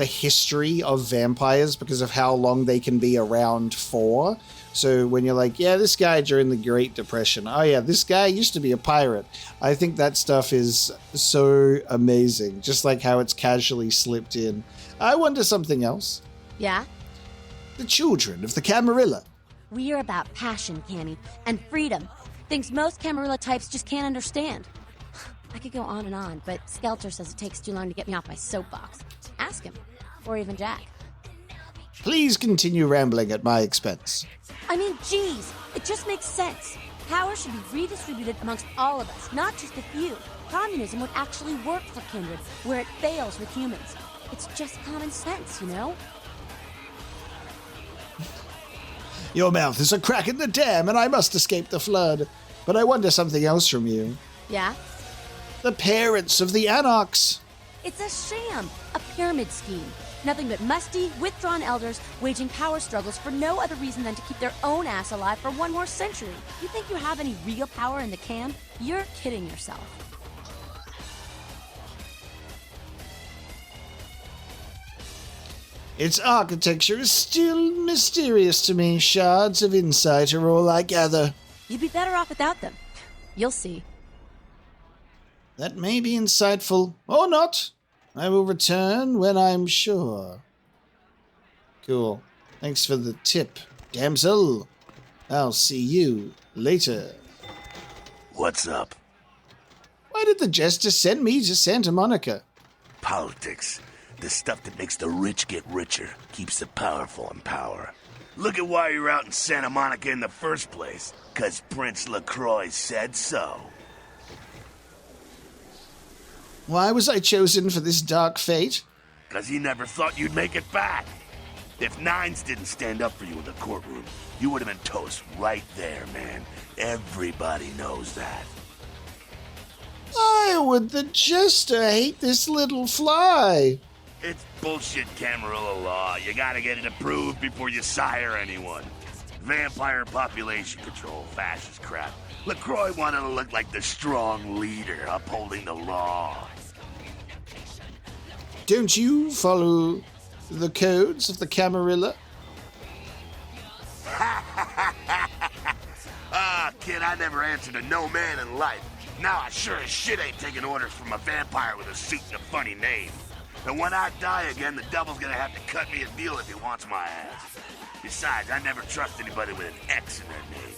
history of vampires because of how long they can be around for. So when you're like, yeah, this guy during the Great Depression. Oh yeah, this guy used to be a pirate. I think that stuff is so amazing. Just like how it's casually slipped in. I wonder something else. Yeah? The children of the Camarilla. We are about passion, Cammy, and freedom. Things most Camarilla types just can't understand. I could go on, but Skelter says it takes too long to get me off my soapbox. Ask him. Or even Jack. Please continue rambling at my expense. I mean, geez, it just makes sense. Power should be redistributed amongst all of us, not just a few. Communism would actually work for Kindred, where it fails with humans. It's just common sense, you know? Your mouth is a crack in the dam, and I must escape the flood. But I wonder something else from you. Yeah? The parents of the Anarchs. It's a sham, a pyramid scheme. Nothing but musty, withdrawn elders waging power struggles for no other reason than to keep their own ass alive for one more century. You think you have any real power in the camp? You're kidding yourself. Its architecture is still mysterious to me. Shards of insight are all I gather. You'd be better off without them. You'll see. That may be insightful, or not. I will return when I'm sure. Cool. Thanks for the tip, damsel. I'll see you later. What's up? Why did the jester send me to Santa Monica? Politics. The stuff that makes the rich get richer, keeps the powerful in power. Look at why you're out in Santa Monica in the first place. 'Cause Prince LaCroix said so. Why was I chosen for this dark fate? 'Cause he never thought you'd make it back. If Nines didn't stand up for you in the courtroom, you would have been toast right there, man. Everybody knows that. Why would the jester hate this little fly? It's bullshit Camarilla law. You gotta get it approved before you sire anyone. Vampire population control, fascist crap. LaCroix wanted to look like the strong leader upholding the law. Don't you follow the codes of the Camarilla? Ah, kid, I never answered to no man in life. Now I sure as shit ain't taking orders from a vampire with a suit and a funny name. And when I die again, the devil's gonna have to cut me a deal if he wants my ass. Besides, I never trust anybody with an X in their name.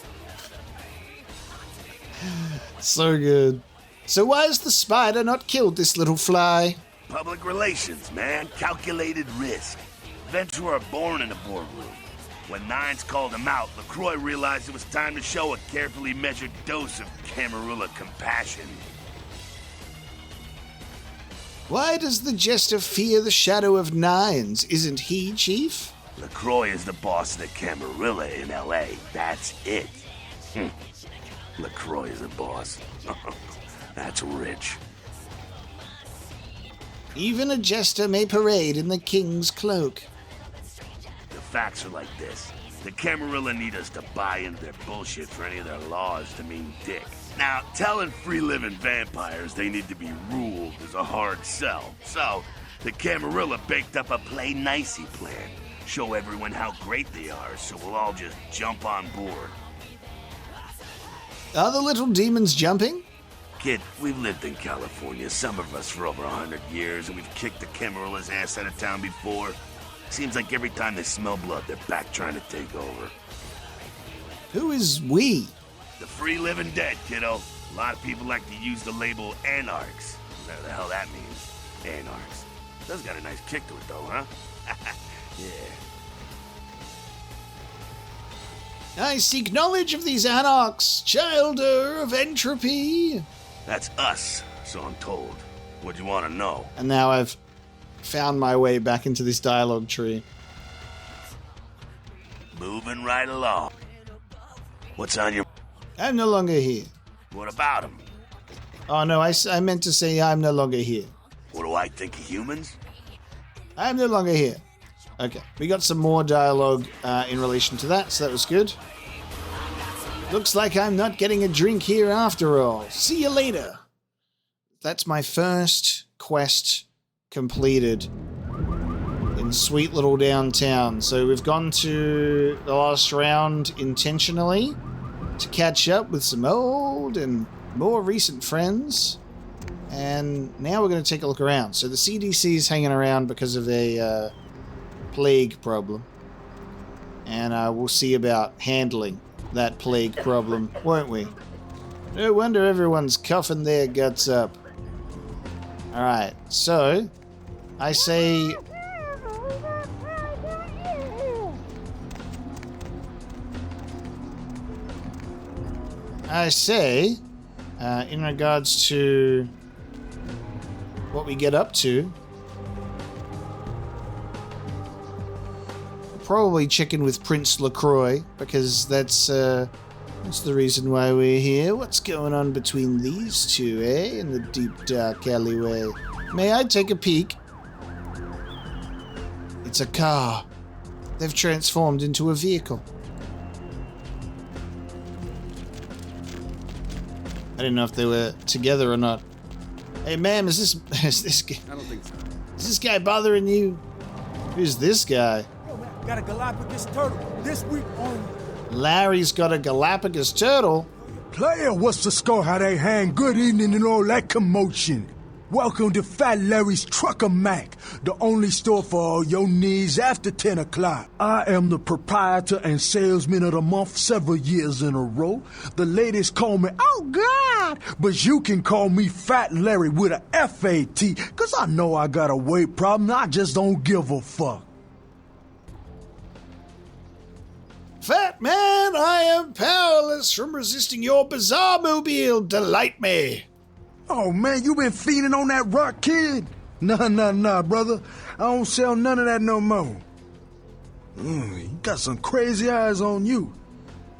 So good. So why has the spider not killed this little fly? Public relations, man. Calculated risk. Ventura born in a boardroom. When Nines called him out, LaCroix realized it was time to show a carefully measured dose of Camarilla compassion. Why does the jester fear the shadow of Nines? Isn't he, Chief? LaCroix is the boss of the Camarilla in L.A. That's it. LaCroix is the boss. That's rich. Even a jester may parade in the king's cloak. The facts are like this. The Camarilla need us to buy into their bullshit for any of their laws to mean dick. Now, telling free-living vampires they need to be ruled is a hard sell. So, the Camarilla baked up a play-nicey plan. Show everyone how great they are, so we'll all just jump on board. Are the little demons jumping? Kid, we've lived in California, some of us for over 100 years, and we've kicked the Camarilla's ass out of town before. Seems like every time they smell blood, they're back trying to take over. Who is we? The free living dead, kiddo. A lot of people like to use the label anarchs. Whatever the hell that means. Anarchs. Does got a nice kick to it, though, huh? Yeah. I seek knowledge of these anarchs, childer of entropy. That's us, so I'm told. What do you want to know? And now I've found my way back into this dialogue tree. Moving right along. What's on your... I'm no longer here. What about him? Oh no, I meant to say I'm no longer here. What do I think of humans? I'm no longer here. Okay, we got some more dialogue in relation to that, so that was good. Looks like I'm not getting a drink here after all. See you later. That's my first quest completed in sweet little downtown. So we've gone to the last round intentionally to catch up with some old and more recent friends. And now we're going to take a look around. So the CDC is hanging around because of a plague problem. And we'll see about handling that plague problem, won't we? No wonder everyone's coughing their guts up. Alright, so I say... in regards to what we get up to, probably check in with Prince LaCroix, because that's the reason why we're here. What's going on between these two, eh? In the deep, dark alleyway. May I take a peek? It's a car. They've transformed into a vehicle. I didn't know if they were together or not. Hey, ma'am, is this guy? I don't think so. Is this guy bothering you? Who's this guy? Yo, man, got a Galapagos turtle this week only. Larry's got a Galapagos turtle. Player, what's the score? How they hang? Good evening and all that commotion. Welcome to Fat Larry's Trucker Mac, the only store for all your needs after 10 o'clock. I am the proprietor and salesman of the month several years in a row. The ladies call me, oh God, but you can call me Fat Larry with a F-A-T, cause I know I got a weight problem, I just don't give a fuck. Fat man, I am powerless from resisting your bizarre mobile. Delight me. Oh, man, you been feeding on that rock, kid? Nah, brother. I don't sell none of that no more. You got some crazy eyes on you.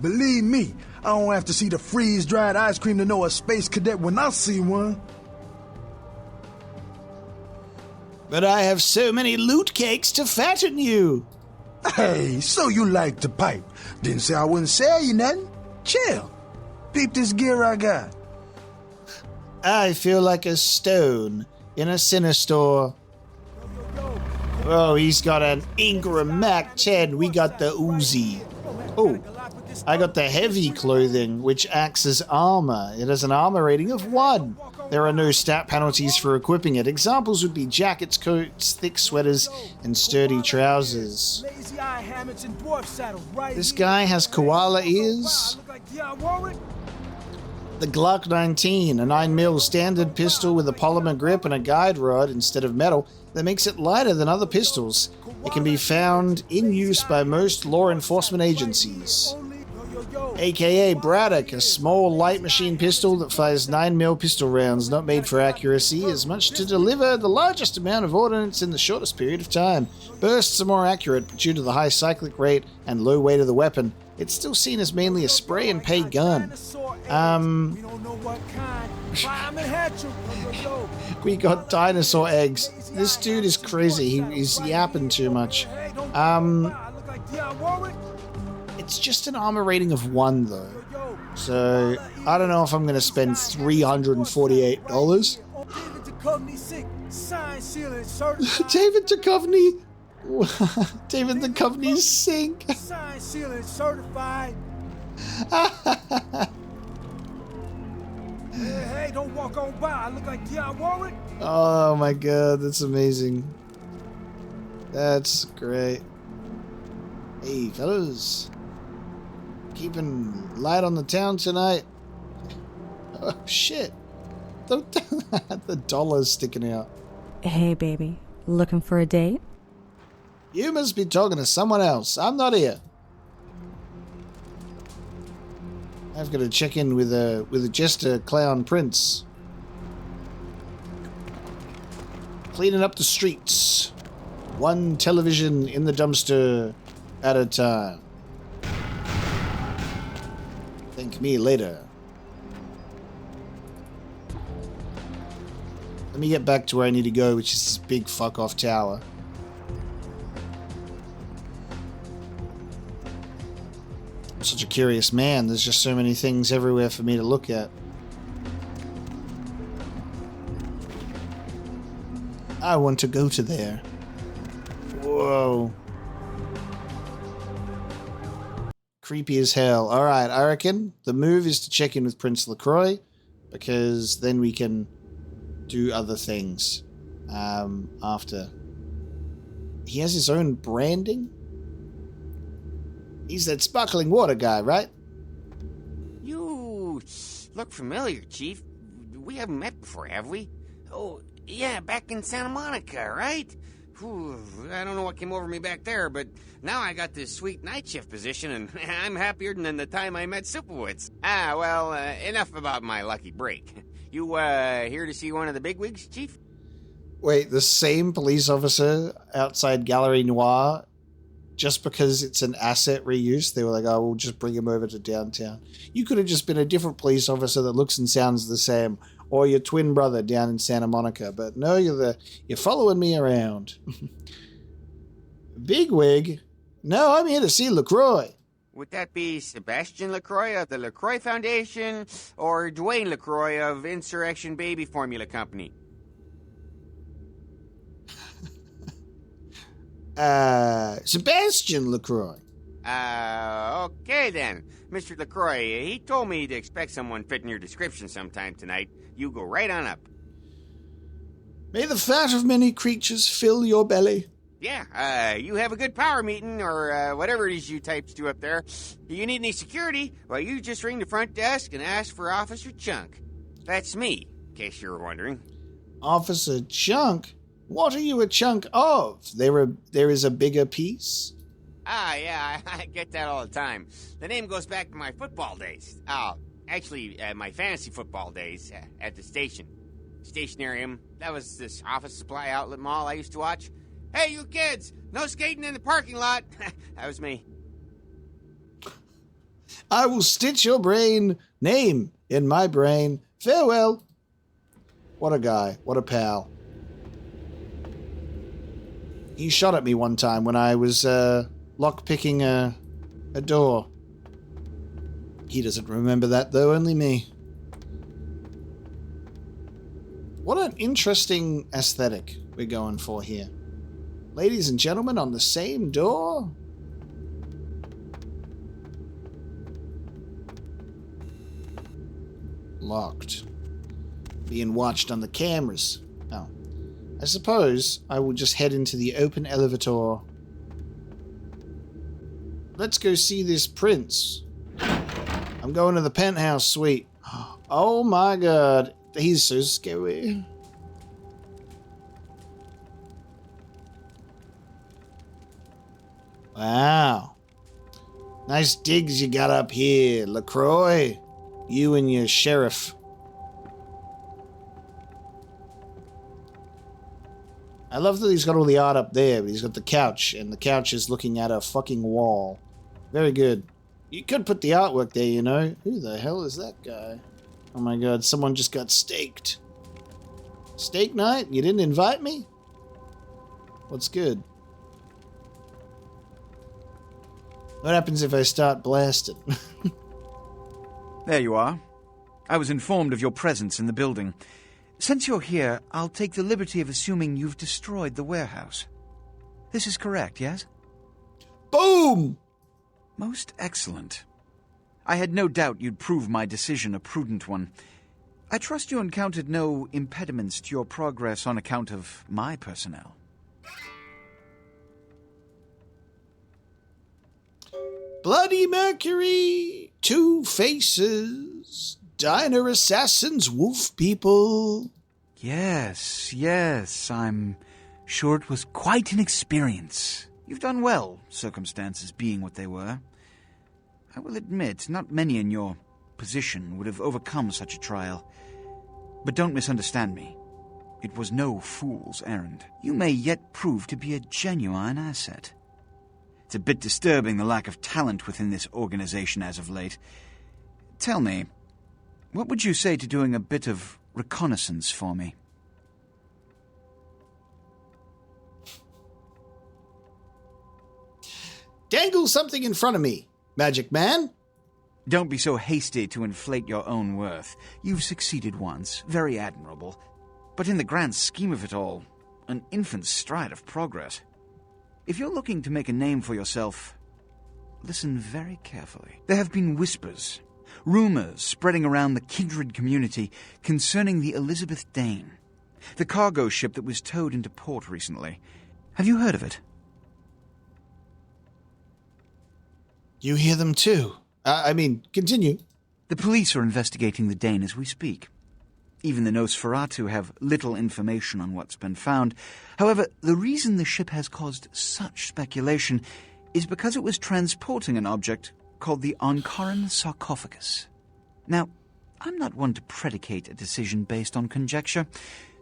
Believe me, I don't have to see the freeze-dried ice cream to know a space cadet when I see one. But I have so many loot cakes to fatten you. Hey, so you like to pipe. Didn't say I wouldn't sell you nothing. Chill. Peep this gear I got. I feel like a stone in a cine store. Oh, he's got an Ingram Mac 10. We got the Woozy. Oh, I got the heavy clothing, which acts as armor. It has an armor rating of 1. There are no stat penalties for equipping it. Examples would be jackets, coats, thick sweaters, and sturdy trousers. This guy has koala ears. The Glock 19, a 9mm standard pistol with a polymer grip and a guide rod instead of metal that makes it lighter than other pistols. It can be found in use by most law enforcement agencies. AKA Braddock, a small light machine pistol that fires 9mm pistol rounds, not made for accuracy, as much to deliver the largest amount of ordnance in the shortest period of time. Bursts are more accurate, but due to the high cyclic rate and low weight of the weapon, it's still seen as mainly a spray and pay gun. We got dinosaur eggs. This dude is crazy. He's yapping too much. It's just an armor rating of 1 though. So I don't know if I'm gonna spend $348. David Duchovny. David Duchovny's sink. Signed, sealed, certified. Hey, don't walk on by. I look like Dionne Warwick. Oh my god, that's amazing. That's great. Hey, fellas. Keeping light on the town tonight. Oh, shit. The dollar's sticking out. Hey, baby. Looking for a date? You must be talking to someone else. I'm not here. I've got to check in with a jester clown prince. Cleaning up the streets. One television in the dumpster at a time. Thank me later. Let me get back to where I need to go, which is this big fuck-off tower. I'm such a curious man. There's just so many things everywhere for me to look at. I want to go to there. Whoa. Creepy as hell. Alright, I reckon the move is to check in with Prince LaCroix, because then we can do other things after. He has his own branding? He's that sparkling water guy, right? You look familiar, Chief. We haven't met before, have we? Oh, yeah, back in Santa Monica, right? Whew, I don't know what came over me back there, but now I got this sweet night shift position, and I'm happier than the time I met Supowitz. Well, enough about my lucky break. You, here to see one of the bigwigs, Chief? Wait, the same police officer outside Gallery Noir, just because it's an asset reuse, they were like, oh, we'll just bring him over to downtown. You could have just been a different police officer that looks and sounds the same, or your twin brother down in Santa Monica, but no, you're following me around. Bigwig? No, I'm here to see LaCroix. Would that be Sebastian LaCroix of the LaCroix Foundation, or Dwayne LaCroix of Insurrection Baby Formula Company? Sebastian LaCroix. Okay then. Mr. LaCroix, he told me to expect someone fitting your description sometime tonight. You go right on up. May the fat of many creatures fill your belly. Yeah, you have a good power meeting, or whatever it is you types do up there. Do you need any security? Well, you just ring the front desk and ask for Officer Chunk. That's me, in case you were wondering. Officer Chunk? What are you a chunk of? There is a bigger piece? Yeah, I get that all the time. The name goes back to my football days. Actually, my fantasy football days at the station. Stationarium. That was this office supply outlet mall I used to watch. Hey, you kids! No skating in the parking lot! That was me. I will stitch your name in my brain. Farewell. What a guy. What a pal. He shot at me one time when I was lockpicking a door. He doesn't remember that, though, only me. What an interesting aesthetic we're going for here. Ladies and gentlemen, on the same door? Locked. Being watched on the cameras. Oh. I suppose I will just head into the open elevator. Let's go see this prince. I'm going to the penthouse suite. Oh my god. He's so scary. Wow. Nice digs you got up here, LaCroix. You and your sheriff. I love that he's got all the art up there, but he's got the couch, and the couch is looking at a fucking wall. Very good. You could put the artwork there, you know. Who the hell is that guy? Oh my god, someone just got staked. Steak night? You didn't invite me? What's good? What happens if I start blasting? There you are. I was informed of your presence in the building. Since you're here, I'll take the liberty of assuming you've destroyed the warehouse. This is correct, yes? Boom! Most excellent. I had no doubt you'd prove my decision a prudent one. I trust you encountered no impediments to your progress on account of my personnel. Bloody Mercury, Two Faces, Diner Assassins, Wolf People. Yes, I'm sure it was quite an experience. You've done well, circumstances being what they were. I will admit, not many in your position would have overcome such a trial. But don't misunderstand me. It was no fool's errand. You may yet prove to be a genuine asset. It's a bit disturbing, the lack of talent within this organization as of late. Tell me, what would you say to doing a bit of reconnaissance for me? Dangle something in front of me, Magic Man. Don't be so hasty to inflate your own worth. You've succeeded once, very admirable. But in the grand scheme of it all, an infant stride of progress. If you're looking to make a name for yourself, listen very carefully. There have been whispers, rumors spreading around the kindred community concerning the Elizabeth Dane, the cargo ship that was towed into port recently. Have you heard of it? You hear them too. Continue. The police are investigating the Dane as we speak. Even the Nosferatu have little information on what's been found. However, the reason the ship has caused such speculation is because it was transporting an object called the Ankaran sarcophagus. Now, I'm not one to predicate a decision based on conjecture,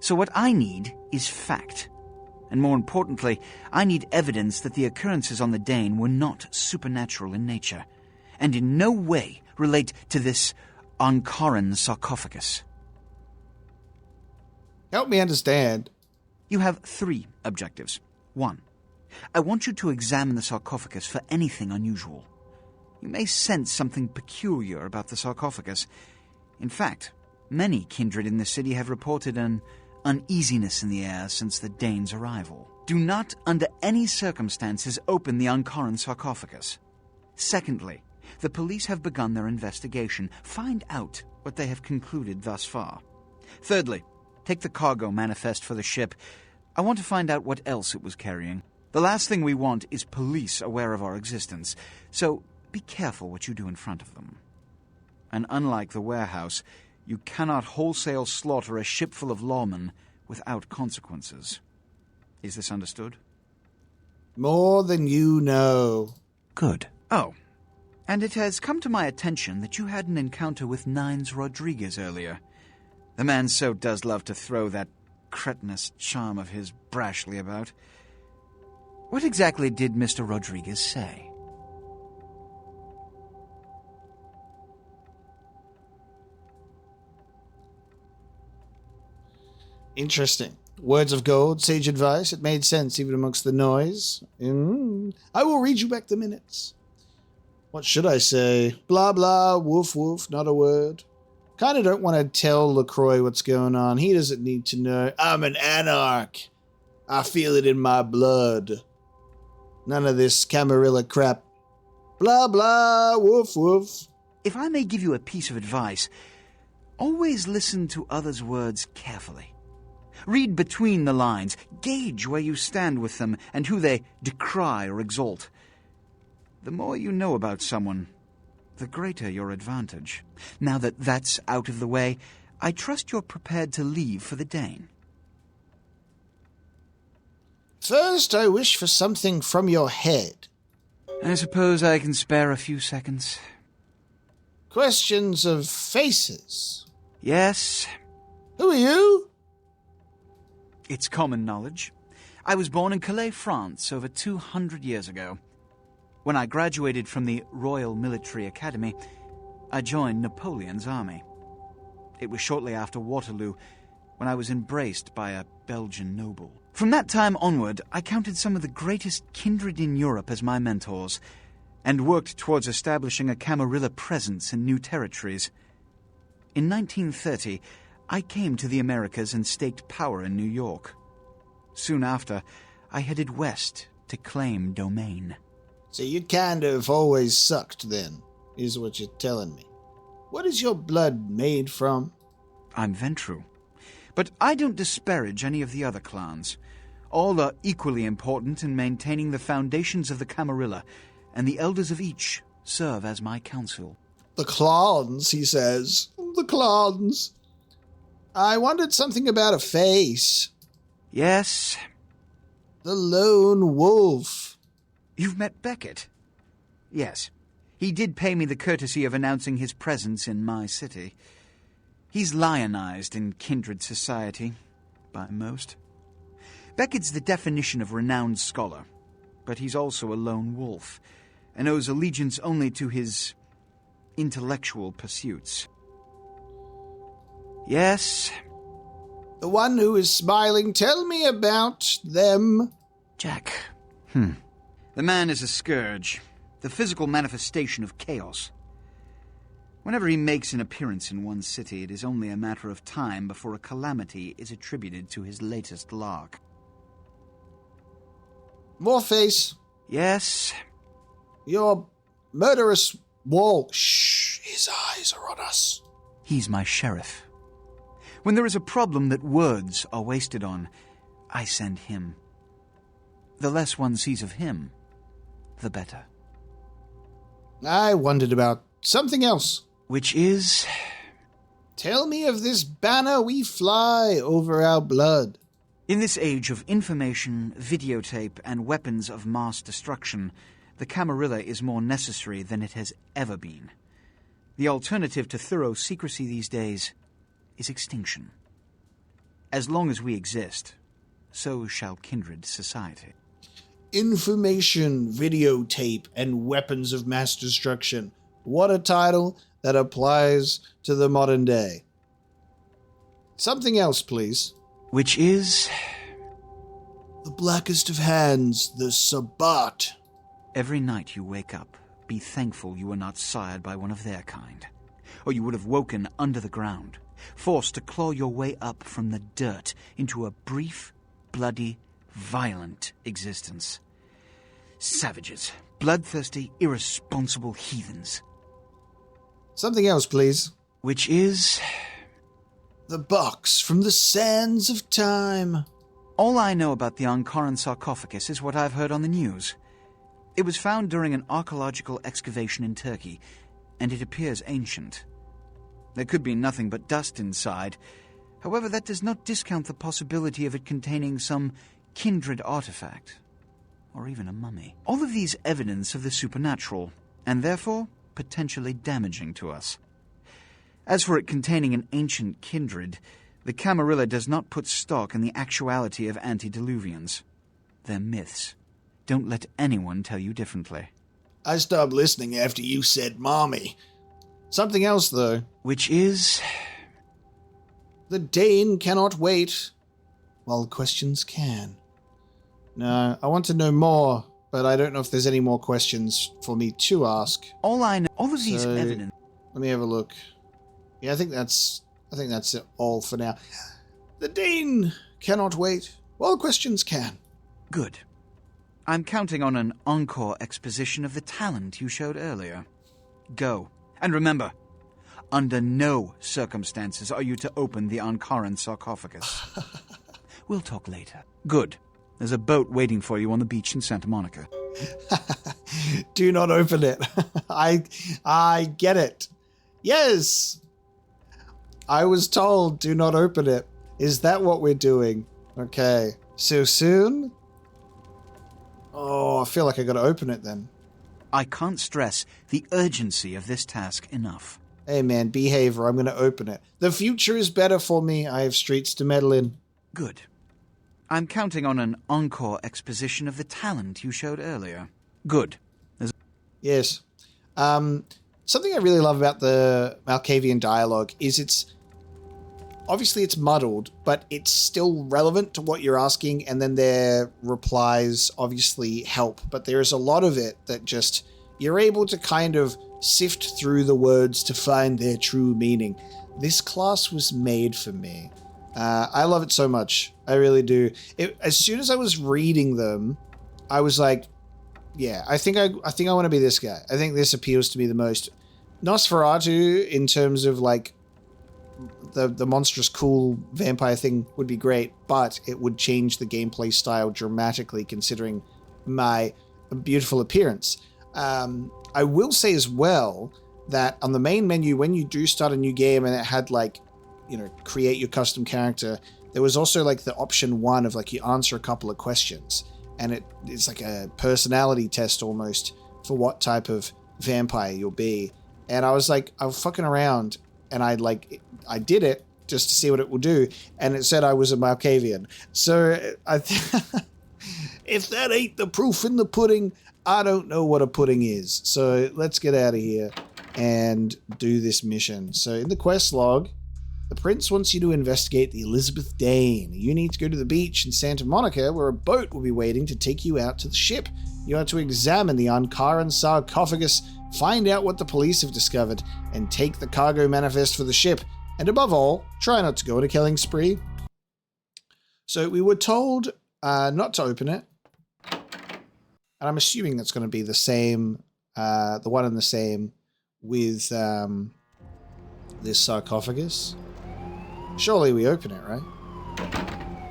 so what I need is fact. And more importantly, I need evidence that the occurrences on the Dane were not supernatural in nature, and in no way relate to this Ankaran sarcophagus. Help me understand. You have 3 objectives. 1. I want you to examine the sarcophagus for anything unusual. You may sense something peculiar about the sarcophagus. In fact, many kindred in the city have reported an uneasiness in the air since the Dane's arrival. Do not, under any circumstances, open the Ankaran sarcophagus. Secondly, the police have begun their investigation. Find out what they have concluded thus far. Thirdly, take the cargo manifest for the ship. I want to find out what else it was carrying. The last thing we want is police aware of our existence, so be careful what you do in front of them. And unlike the warehouse, you cannot wholesale slaughter a ship full of lawmen without consequences. Is this understood? More than you know. Good. Oh, and it has come to my attention that you had an encounter with Nines Rodriguez earlier. The man so does love to throw that cretinous charm of his brashly about. What exactly did Mr. Rodriguez say? Interesting. Words of gold, sage advice. It made sense even amongst the noise. I will read you back the minutes. What should I say? Blah, blah, woof, woof, not a word. Kind of don't want to tell LaCroix what's going on. He doesn't need to know. I'm an anarch. I feel it in my blood. None of this Camarilla crap. Blah, blah, woof, woof. If I may give you a piece of advice, always listen to others' words carefully. Read between the lines, gauge where you stand with them and who they decry or exalt. The more you know about someone, the greater your advantage. Now that that's out of the way, I trust you're prepared to leave for the Dane. First, I wish for something from your head. I suppose I can spare a few seconds. Questions of faces. Yes. Who are you? It's common knowledge. I was born in Calais, France, over 200 years ago. When I graduated from the Royal Military Academy, I joined Napoleon's army. It was shortly after Waterloo, when I was embraced by a Belgian noble. From that time onward, I counted some of the greatest kindred in Europe as my mentors, and worked towards establishing a Camarilla presence in new territories. In 1930, I came to the Americas and staked power in New York. Soon after, I headed west to claim domain. So you kind of always sucked then, is what you're telling me. What is your blood made from? I'm Ventru. But I don't disparage any of the other clans. All are equally important in maintaining the foundations of the Camarilla, and the elders of each serve as my council. The clans, he says. The clans. I wondered something about a face. Yes? The lone wolf. You've met Beckett? Yes. He did pay me the courtesy of announcing his presence in my city. He's lionized in kindred society, by most. Beckett's the definition of renowned scholar, but he's also a lone wolf, and owes allegiance only to his intellectual pursuits. Yes? The one who is smiling, tell me about them. Jack. The man is a scourge, the physical manifestation of chaos. Whenever he makes an appearance in one city, it is only a matter of time before a calamity is attributed to his latest lark. Warface. Yes? Your murderous wall. Shh, his eyes are on us. He's my sheriff. When there is a problem that words are wasted on, I send him. The less one sees of him, the better. I wondered about something else. Which is? Tell me of this banner we fly over our blood. In this age of information, videotape, and weapons of mass destruction, the Camarilla is more necessary than it has ever been. The alternative to thorough secrecy these days is extinction. As long as we exist, so shall kindred society. Information, videotape, and weapons of mass destruction. What a title that applies to the modern day. Something else, please. Which is? The blackest of hands, the Sabbat. Every night you wake up, be thankful you were not sired by one of their kind, or you would have woken under the ground, forced to claw your way up from the dirt into a brief, bloody, violent existence. Savages, bloodthirsty, irresponsible heathens. Something else, please. Which is? The box from the sands of time. All I know about the Ankaran sarcophagus is what I've heard on the news. It was found during an archaeological excavation in Turkey, and it appears ancient. There could be nothing but dust inside. However, that does not discount the possibility of it containing some kindred artifact, or even a mummy. All of these evidence of the supernatural, and therefore potentially damaging to us. As for it containing an ancient kindred, the Camarilla does not put stock in the actuality of antediluvians. They're myths. Don't let anyone tell you differently. I stopped listening after you said mommy. Something else, though. Which is? The Dane cannot wait, while questions can. No, I want to know more, but I don't know if there's any more questions for me to ask. All of these evidence. Let me have a look. Yeah, I think that's it all for now. The Dane cannot wait, while questions can. Good. I'm counting on an encore exposition of the talent you showed earlier. Go. And remember, under no circumstances are you to open the Ankaran sarcophagus. We'll talk later. Good. There's a boat waiting for you on the beach in Santa Monica. Do not open it. I get it. Yes. I was told do not open it. Is that what we're doing? Okay. So soon? Oh, I feel like I gotta open it then. I can't stress the urgency of this task enough. Hey man, behave or I'm gonna open it. The future is better for me. I have streets to meddle in. Good. I'm counting on an encore exposition of the talent you showed earlier. Good. Yes. Something I really love about the Malkavian dialogue is it's muddled, but it's still relevant to what you're asking, and then their replies obviously help. But there is a lot of it that just, you're able to kind of sift through the words to find their true meaning. This class was made for me. I love it so much. I really do. As soon as I was reading them, I was like, yeah, I think I want to be this guy. I think this appeals to me the most. Nosferatu, in terms of like the monstrous cool vampire thing, would be great, but it would change the gameplay style dramatically considering my beautiful appearance. I will say as well that on the main menu, when you do start a new game and it had like, create your custom character, there was also like the option 1 of like you answer a couple of questions, and it's like a personality test almost for what type of vampire you'll be. And I was like, I'm fucking around, and I did it just to see what it will do, and it said I was a Malkavian. So if that ain't the proof in the pudding, I don't know what a pudding is. So let's get out of here and do this mission. So in the quest log, the prince wants you to investigate the Elizabeth Dane. You need to go to the beach in Santa Monica, where a boat will be waiting to take you out to the ship. You are to examine the Ankaran sarcophagus, find out what the police have discovered, and take the cargo manifest for the ship. And above all, try not to go on a killing spree. So we were told not to open it. And I'm assuming that's going to be the same, the one and the same with this sarcophagus. Surely we open it, right?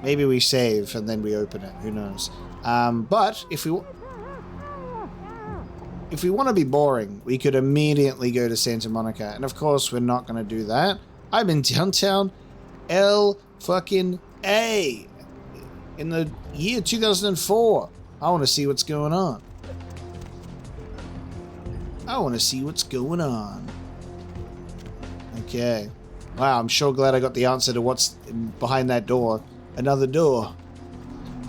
Maybe we save and then we open it. Who knows? But if we want to be boring, we could immediately go to Santa Monica. And of course, we're not going to do that. I'm in downtown L-fucking-A in the year 2004. I want to see what's going on. Okay. Wow, I'm sure glad I got the answer to what's behind that door. Another door.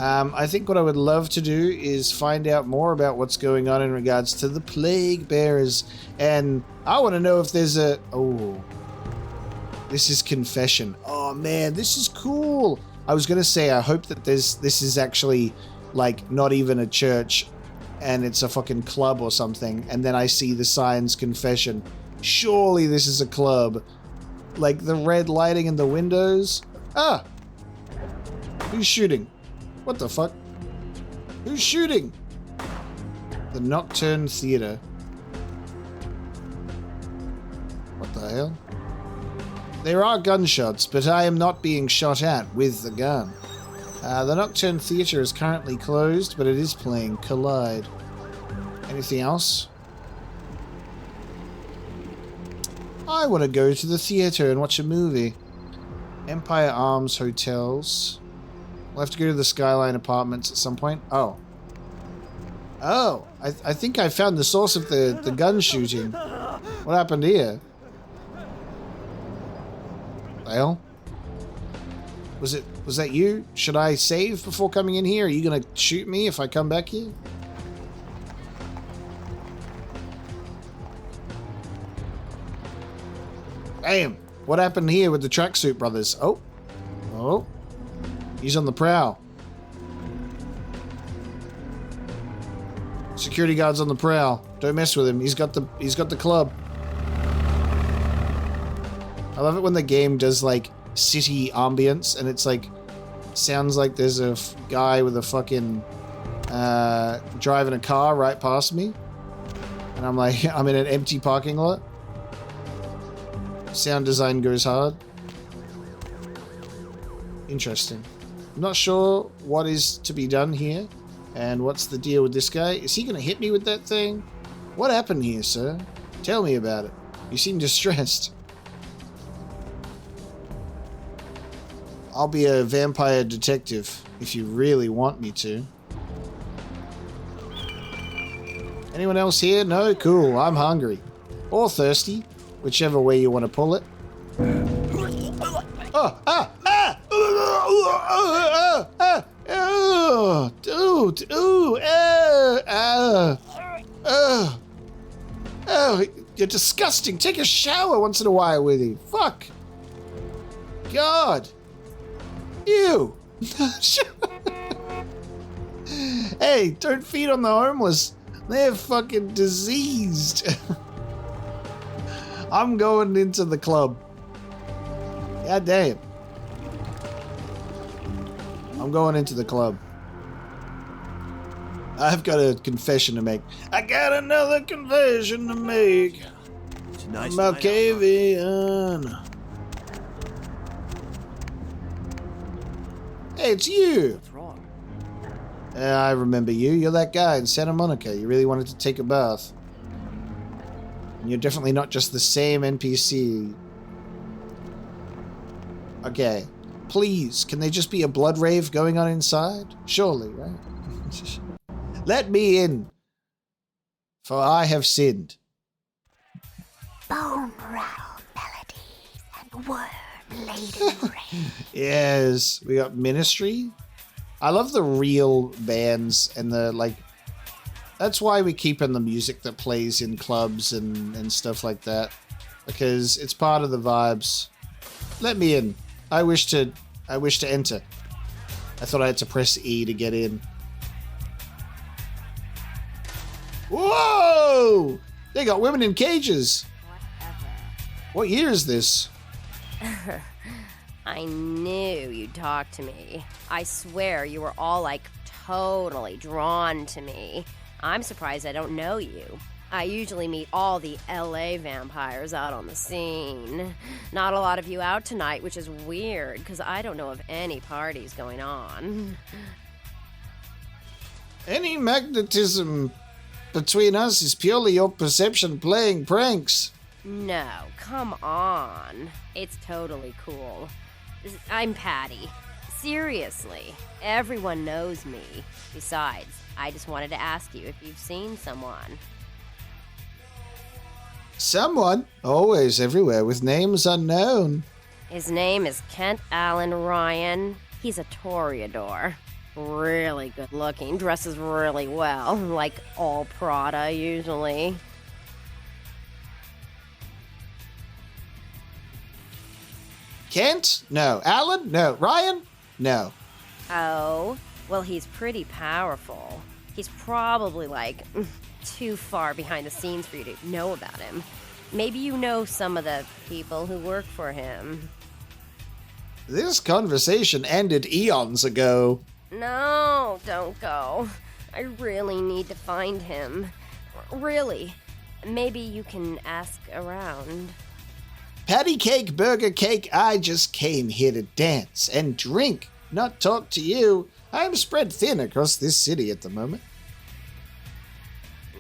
I think what I would love to do is find out more about what's going on in regards to the plague bearers. And I want to know if there's a... Oh. This is confession. Oh, man, this is cool. I was going to say, I hope that this is actually, like, not even a church and it's a fucking club or something. And then I see the signs confession. Surely this is a club. Like the red lighting in the windows. Ah! Who's shooting? What the fuck? Who's shooting? The Nocturne Theater. What the hell? There are gunshots, but I am not being shot at with the gun. The Nocturne Theater is currently closed, but it is playing Collide. Anything else? I want to go to the theater and watch a movie. Empire Arms Hotels. We'll have to go to the Skyline Apartments at some point. Oh. Oh, I think I found the source of the gun shooting. What happened here? Well, was that you? Should I save before coming in here? Are you gonna shoot me if I come back here? Damn, what happened here with the Tracksuit Brothers? Oh, he's on the prowl. Security guard's on the prowl. Don't mess with him. He's got the club. I love it when the game does like city ambience and it's like sounds like there's a guy with a fucking driving a car right past me, and I'm like I'm in an empty parking lot. Sound design goes hard. Interesting. I'm not sure what is to be done here and what's the deal with this guy. Is he going to hit me with that thing? What happened here, sir? Tell me about it. You seem distressed. I'll be a vampire detective if you really want me to. Anyone else here? No? Cool. I'm hungry. Or thirsty. Whichever way you want to pull it. You're disgusting. Take a shower once in a while with you. Fuck. God. Ew. Hey, don't feed on the homeless. They're fucking diseased. I'm going into the club. God damn. I'm going into the club. I've got a confession to make. I got another confession to make. It's a nice Malkavian. Hey, it's you. What's wrong? I remember you. You're that guy in Santa Monica. You really wanted to take a bath. And you're definitely not just the same NPC. Okay. Please, can there just be a blood rave going on inside? Surely, right? Let me in. For I have sinned. bone rattle melodies and worm-laden rain. Yes, we got Ministry. I love the real bands and the, like, that's why we keep in the music that plays in clubs and stuff like that. Because it's part of the vibes. Let me in. I wish to enter. I thought I had to press E to get in. Whoa! They got women in cages. What year is this? I knew you'd talk to me. I swear you were all, like, totally drawn to me. I'm surprised I don't know you. I usually meet all the LA vampires out on the scene. Not a lot of you out tonight, which is weird, because I don't know of any parties going on. Any magnetism between us is purely your perception playing pranks. No, come on. It's totally cool. I'm Patty. Seriously, everyone knows me. Besides, I just wanted to ask you if you've seen someone. Someone? Always everywhere with names unknown. His name is Kent Allen Ryan. He's a Toreador. Really good looking, dresses really well, like all Prada usually. Kent? No. Alan? No. Ryan? No. Oh, well, he's pretty powerful. He's probably, like, too far behind the scenes for you to know about him. Maybe you know some of the people who work for him. This conversation ended eons ago. No, don't go. I really need to find him. Really. Maybe you can ask around. Patty cake, burger cake, I just came here to dance and drink, not talk to you. I'm spread thin across this city at the moment.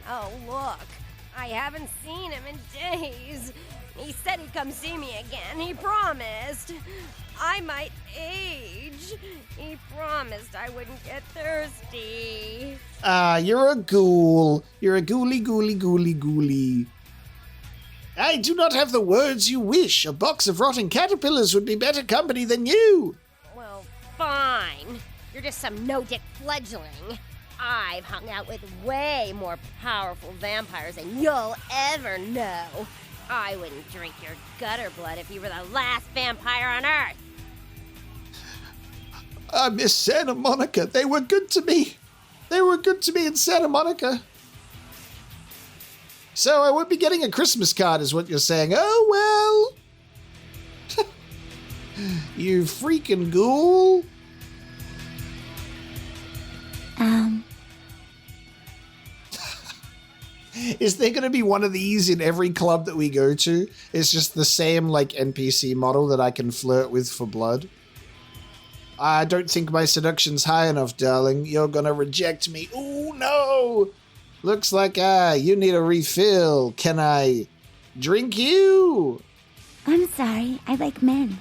Oh, look. I haven't seen him in days. He said he'd come see me again. He promised. I might age. He promised I wouldn't get thirsty. You're a ghoul. You're a ghouly, ghouly, ghouly, ghouly. I do not have the words you wish. A box of rotting caterpillars would be better company than you. Well, fine. You're just some no-dick fledgling. I've hung out with way more powerful vampires than you'll ever know. I wouldn't drink your gutter blood if you were the last vampire on Earth. I miss Santa Monica. They were good to me. They were good to me in Santa Monica. So I won't be getting a Christmas card is what you're saying. Oh, well. You freaking ghoul. Is there going to be one of these in every club that we go to? It's just the same, like, NPC model that I can flirt with for blood. I don't think my seduction's high enough, darling. You're going to reject me. Oh, no. Looks like, you need a refill. Can I drink you? I'm sorry, I like men.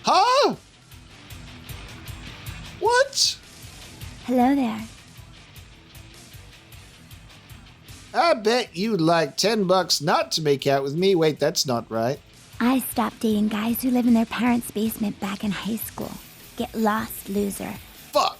Huh? What? Hello there. I bet you'd like $10 not to make out with me. Wait, that's not right. I stopped dating guys who live in their parents' basement back in high school. Get lost, loser. Fuck.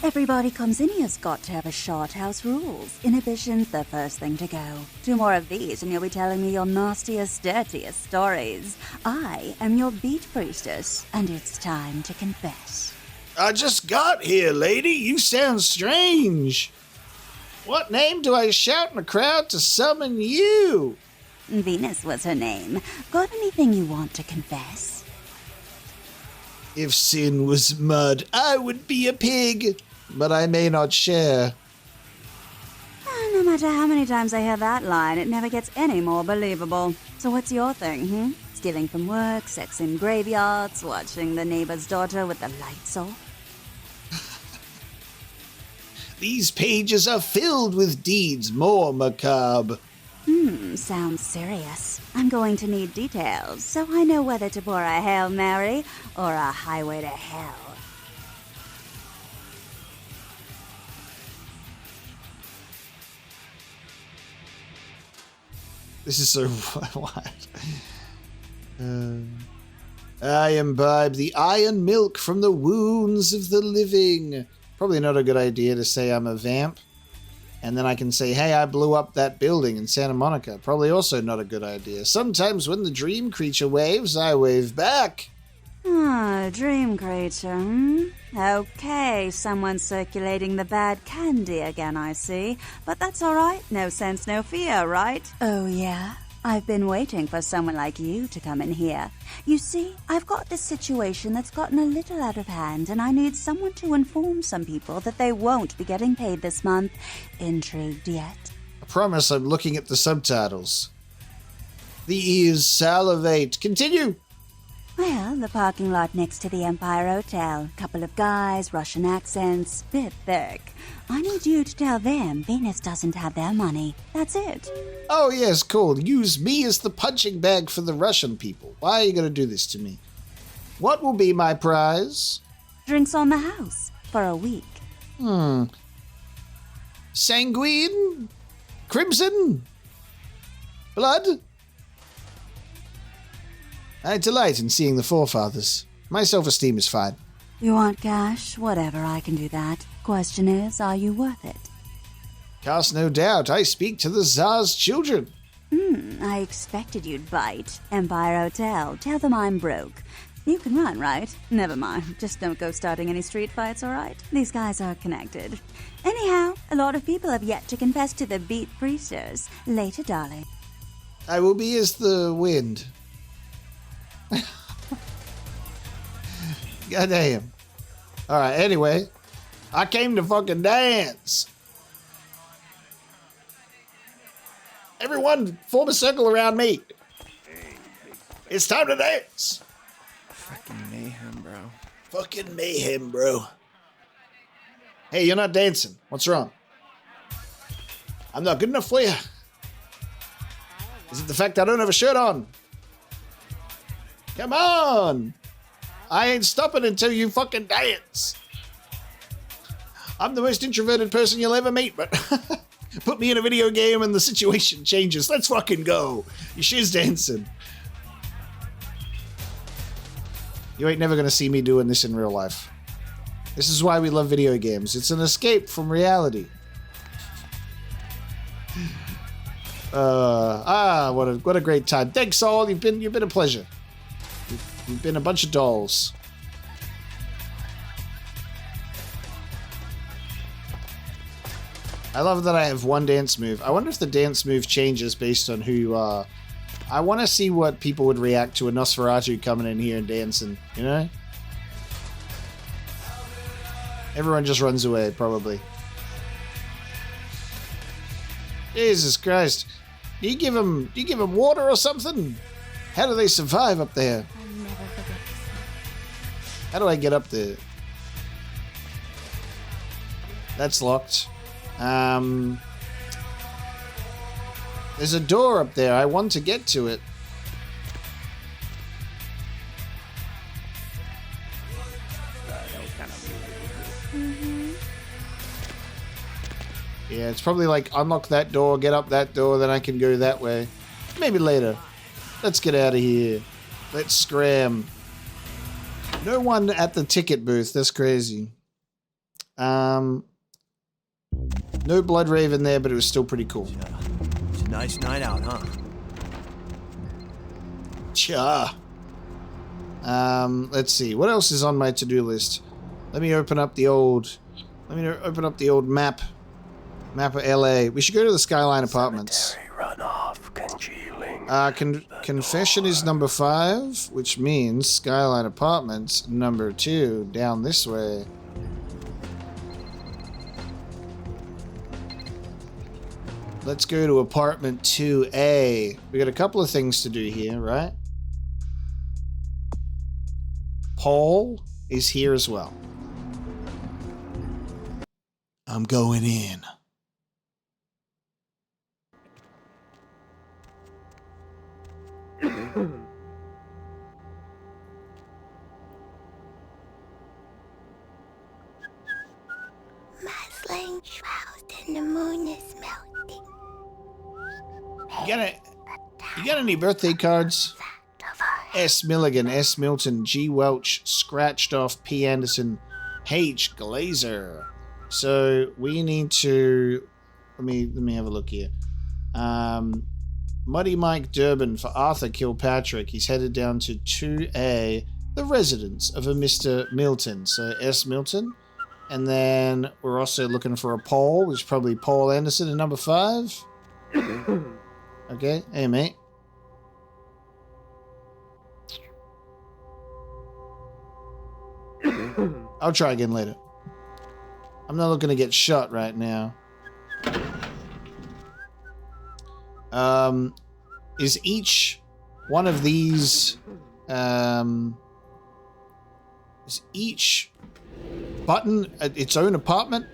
Everybody comes in here's got to have a short house rules. Inhibition's the first thing to go. 2 more of these and you'll be telling me your nastiest, dirtiest stories. I am your beat priestess, and it's time to confess. I just got here, lady. You sound strange. What name do I shout in a crowd to summon you? Venus was her name. Got anything you want to confess? If sin was mud, I would be a pig, but I may not share. No matter how many times I hear that line, it never gets any more believable. So what's your thing, Stealing from work, sex in graveyards, watching the neighbor's daughter with the lights off? These pages are filled with deeds more macabre. Sounds serious. I'm going to need details, so I know whether to pour a Hail Mary or a Highway to Hell. This is so wild. I imbibe the iron milk from the wounds of the living. Probably not a good idea to say I'm a vamp. And then I can say, hey, I blew up that building in Santa Monica. Probably also not a good idea. Sometimes when the dream creature waves, I wave back. Ah, dream creature, hmm? Okay, someone's circulating the bad candy again, I see. But that's alright, no sense, no fear, right? Oh yeah? I've been waiting for someone like you to come in here. You see, I've got this situation that's gotten a little out of hand, and I need someone to inform some people that they won't be getting paid this month. Intrigued yet? I promise I'm looking at the subtitles. The ears salivate. Continue! Well, the parking lot next to the Empire Hotel. Couple of guys, Russian accents, bit thick. I need you to tell them Venus doesn't have their money. That's it. Oh yes, cool. Use me as the punching bag for the Russian people. Why are you going to do this to me? What will be my prize? Drinks on the house for a week. Sanguine? Crimson? Blood? I delight in seeing the forefathers. My self-esteem is fine. You want cash? Whatever, I can do that. Question is, are you worth it? Cast no doubt, I speak to the Tsar's children. I expected you'd bite. Empire Hotel, tell them I'm broke. You can run, right? Never mind, just don't go starting any street fights, alright? These guys are connected. Anyhow, a lot of people have yet to confess to the beat priesters. Later, darling. I will be as the wind. Goddamn. Alright, anyway. I came to fucking dance. Everyone, form a circle around me. It's time to dance. Fucking mayhem, bro. Fucking mayhem, bro. Hey, you're not dancing. What's wrong? I'm not good enough for you. Is it the fact I don't have a shirt on? Come on. I ain't stopping until you fucking dance. I'm the most introverted person you'll ever meet, but put me in a video game and the situation changes. Let's fucking go. You shiz dancing. You ain't never gonna see me doing this in real life. This is why we love video games. It's an escape from reality. What a great time. Thanks all. You've been a pleasure. You've been a bunch of dolls. I love that I have one dance move. I wonder if the dance move changes based on who you are. I want to see what people would react to a Nosferatu coming in here and dancing, you know? Everyone just runs away, probably. Jesus Christ. Do you give them water or something? How do they survive up there? How do I get up there? That's locked. There's a door up there. I want to get to it. Yeah, it's probably like unlock that door, get up that door, then I can go that way. Maybe later. Let's get out of here. Let's scram. No one at the ticket booth. That's crazy. No Blood Raven there, but it was still pretty cool. It's a nice night out, huh? Cha. Let's see. What else is on my to-do list? Let me open up the old map. Map of LA. We should go to the Skyline Apartments. Runoff congealing. Confession is number 5, which means Skyline Apartments number 2, down this way. Let's go to apartment 2A. We got a couple of things to do here, right? Paul is here as well. I'm going in. Muslin shroud and the moon is melting. Get it. You got any birthday cards? S. Milligan, S. Milton, G. Welch, scratched off, P. Anderson, H. Glazer. So we need to let me have a look here. Muddy Mike Durbin for Arthur Kilpatrick. He's headed down to 2A, the residence of a Mr. Milton. So S. Milton. And then we're also looking for a Paul, which is probably Paul Anderson in number 5. Okay, hey mate. I'll try again later. I'm not looking to get shot right now. Is each one of these, is each button its own apartment?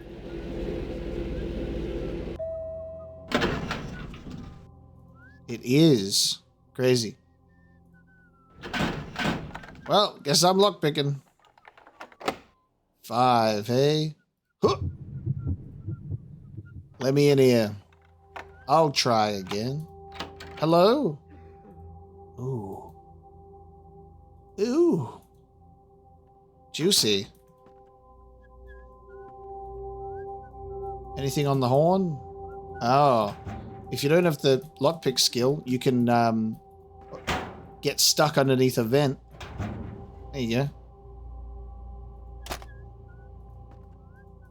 It is. Crazy. Well, guess I'm lockpicking. 5, hey? Huh. Let me in here. I'll try again. Hello? Ooh. Ooh. Juicy. Anything on the horn? Oh. If you don't have the lockpick skill, you can get stuck underneath a vent. There you go.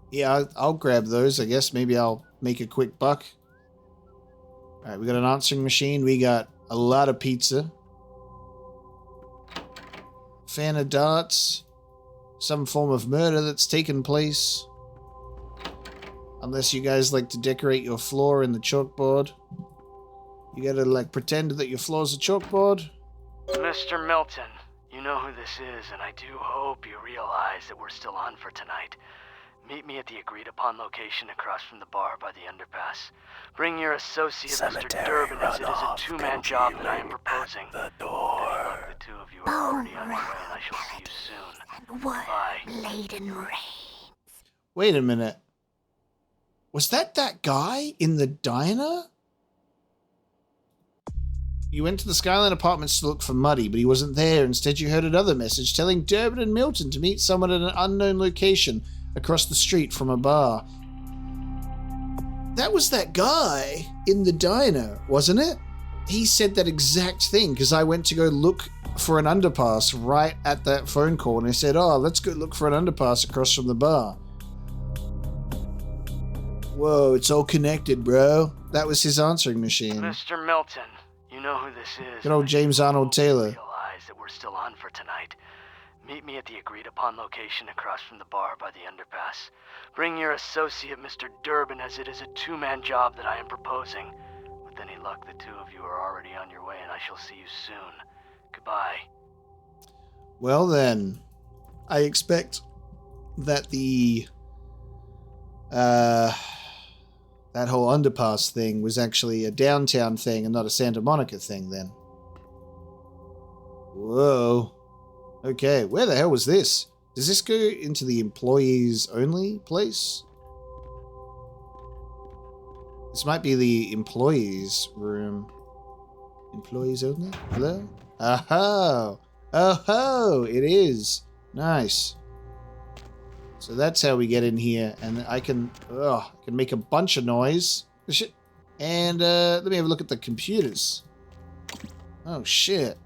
Yeah, I'll grab those, I guess. Maybe I'll make a quick buck. Alright, we got an answering machine. We got a lot of pizza. Fan of darts. Some form of murder that's taken place. Unless you guys like to decorate your floor in the chalkboard. You gotta, like, pretend that your floor's a chalkboard. Mr. Milton, you know who this is, and I do hope you realize that we're still on for tonight. Meet me at the agreed-upon location across from the bar by the underpass. Bring your associate, Mr. Durbin, as it is a two-man job that I am proposing. The door. The two of you are already on your way, and I shall see you soon. Goodbye. Laden rain. Wait a minute. Was that guy in the diner? You went to the Skyline Apartments to look for Muddy, but he wasn't there. Instead, you heard another message telling Durbin and Milton to meet someone at an unknown location across the street from a bar. That was that guy in the diner, wasn't it? He said that exact thing, because I went to go look for an underpass right at that phone call, and I said, oh, let's go look for an underpass across from the bar. Whoa, it's all connected, bro. That was his answering machine. Mr. Milton, you know who this is. Good old James Arnold Taylor. Realize that we're still on for tonight. Meet me at the agreed-upon location across from the bar by the underpass. Bring your associate, Mr. Durbin, as it is a two-man job that I am proposing. With any luck, the two of you are already on your way, and I shall see you soon. Goodbye. Well then, I expect that that whole underpass thing was actually a downtown thing and not a Santa Monica thing then. Whoa. Okay, where the hell was this? Does this go into the employees only place? This might be the employees room. Employees only? Hello? Oh-ho! Oh-ho! It is. Nice. So that's how we get in here, and I can make a bunch of noise. And let me have a look at the computers. Oh shit.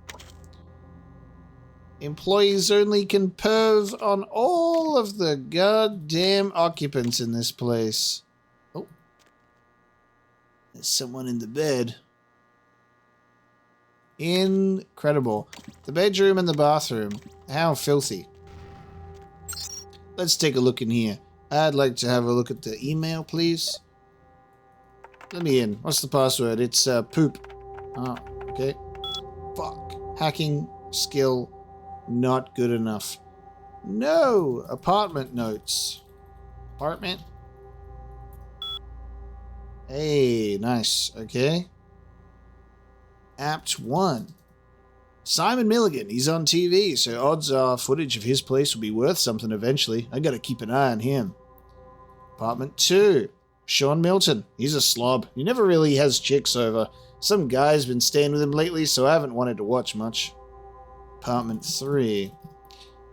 Employees only can perv on all of the goddamn occupants in this place. Oh. There's someone in the bed. Incredible. The bedroom and the bathroom. How filthy. Let's take a look in here. I'd like to have a look at the email, please. Let me in. What's the password? It's poop. Oh, okay. Fuck. Hacking skill not good enough. No! Apartment notes. Apartment? Hey, nice. Okay. Apt 1. Simon Milligan, he's on TV, so odds are footage of his place will be worth something eventually. I gotta keep an eye on him. Apartment 2. Sean Milton, he's a slob. He never really has chicks over. Some guy's been staying with him lately, so I haven't wanted to watch much. Apartment 3.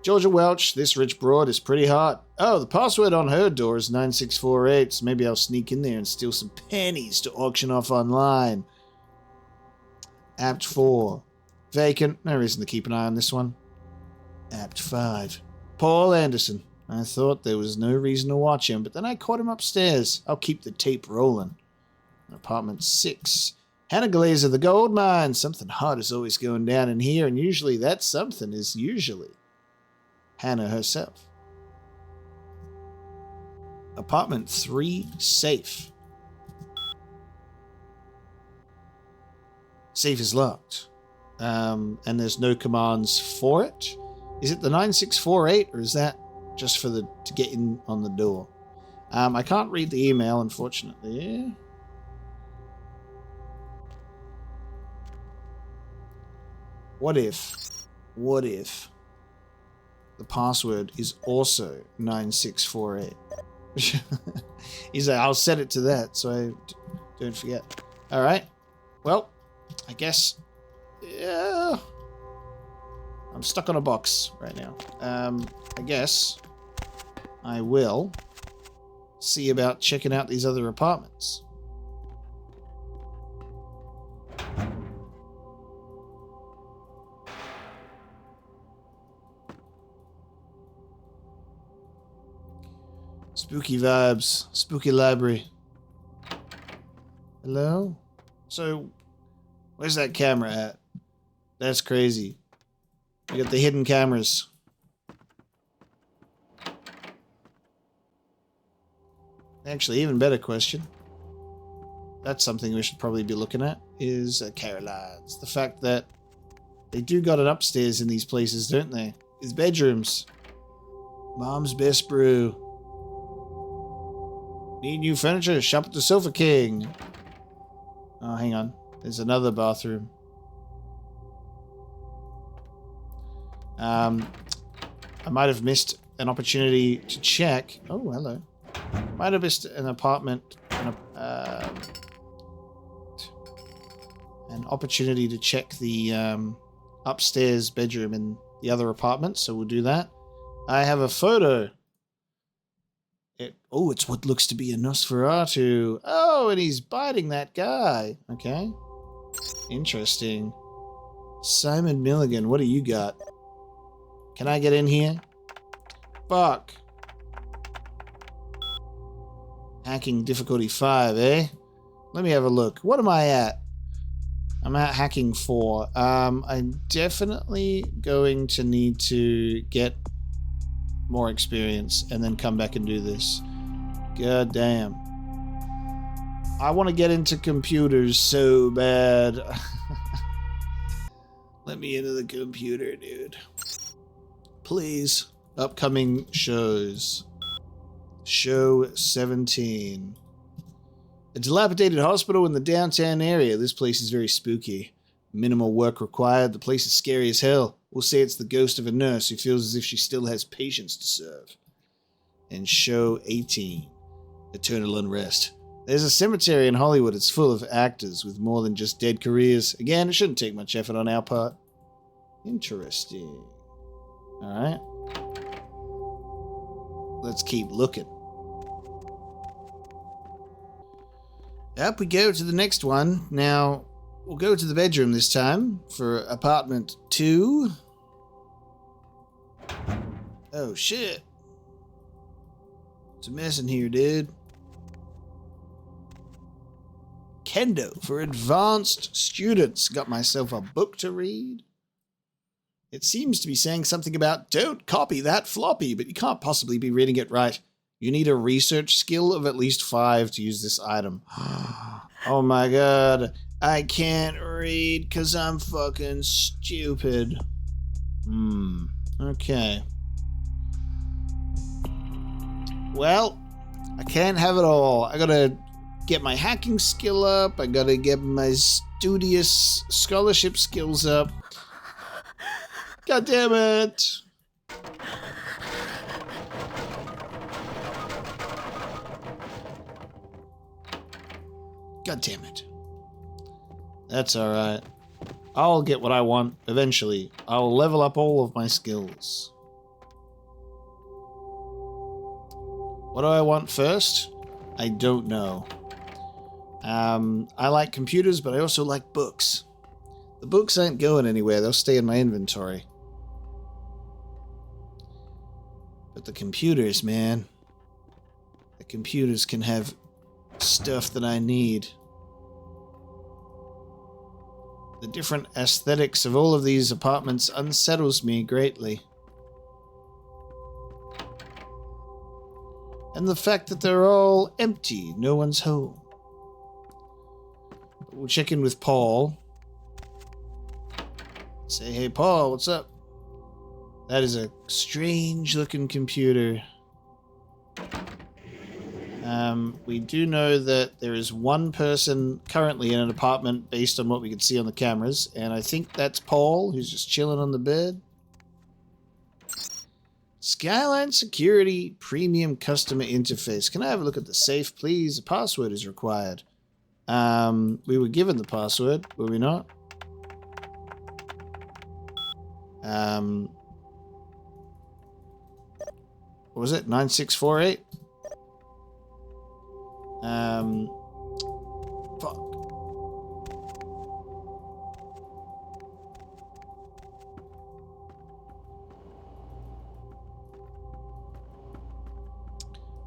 Georgia Welch, this rich broad is pretty hot. Oh, the password on her door is 9648, so maybe I'll sneak in there and steal some pennies to auction off online. Apt 4. Vacant. No reason to keep an eye on this one. Apt 5. Paul Anderson. I thought there was no reason to watch him, but then I caught him upstairs. I'll keep the tape rolling. Apartment 6. Hannah Glazer, the gold mine. Something hot is always going down in here, and usually that something is usually Hannah herself. Apartment 3, safe. Safe is locked. And there's no commands for it. Is it the 9648, or is that just for to get in on the door? I can't read the email, unfortunately. What if the password is also 9648? He's like, I'll set it to that so I don't forget. All right. Well, I guess, yeah, I'm stuck on a box right now. I guess I will see about checking out these other apartments. Spooky vibes. Spooky library. Hello? So, where's that camera at? That's crazy. We got the hidden cameras. Actually, even better question. That's something we should probably be looking at, is Caroline's. The fact that they do got it upstairs in these places, don't they? These bedrooms. Mom's best brew. Need new furniture? Shop at the Sofa King. Oh, hang on. There's another bathroom. I might have missed an opportunity to check. Oh, hello. Might have missed an apartment. An opportunity to check the upstairs bedroom in the other apartment, so we'll do that. I have a photo. It's what looks to be a Nosferatu. Oh, and he's biting that guy. Okay. Interesting. Simon Milligan, what do you got? Can I get in here? Fuck. Hacking difficulty 5, eh? Let me have a look. What am I at? I'm at hacking 4. I'm definitely going to need to get more experience and then come back and do this. God damn. I want to get into computers so bad. Let me into the computer, dude. Please. Upcoming shows. Show 17. A dilapidated hospital in the downtown area. This place is very spooky. Minimal work required. The place is scary as hell. We'll say it's the ghost of a nurse who feels as if she still has patients to serve. And show 18. Eternal Unrest. There's a cemetery in Hollywood. It's full of actors with more than just dead careers. Again, it shouldn't take much effort on our part. Interesting. Alright. Let's keep looking. Up we go to the next one. Now, we'll go to the bedroom this time for apartment 2. Oh, shit. It's a mess in here, dude. Kendo for advanced students. Got myself a book to read. It seems to be saying something about don't copy that floppy, but you can't possibly be reading it right. You need a research skill of at least 5 to use this item. Oh my god. I can't read because I'm fucking stupid. Okay. Well, I can't have it all. I gotta get my hacking skill up. I gotta get my studious scholarship skills up. God damn it. God damn it. That's alright. I'll get what I want eventually. I'll level up all of my skills. What do I want first? I don't know. I like computers, but I also like books. The books aren't going anywhere. They'll stay in my inventory. But the computers, man. The computers can have stuff that I need. The different aesthetics of all of these apartments unsettles me greatly. And the fact that they're all empty. No one's home. We'll check in with Paul. Say, hey, Paul, what's up? That is a strange-looking computer. We do know that there is one person currently in an apartment based on what we can see on the cameras, and I think that's Paul, who's just chilling on the bed. Skyline Security Premium Customer Interface. Can I have a look at the safe, please? A password is required. We were given the password, were we not? What was it? 9648? Fuck.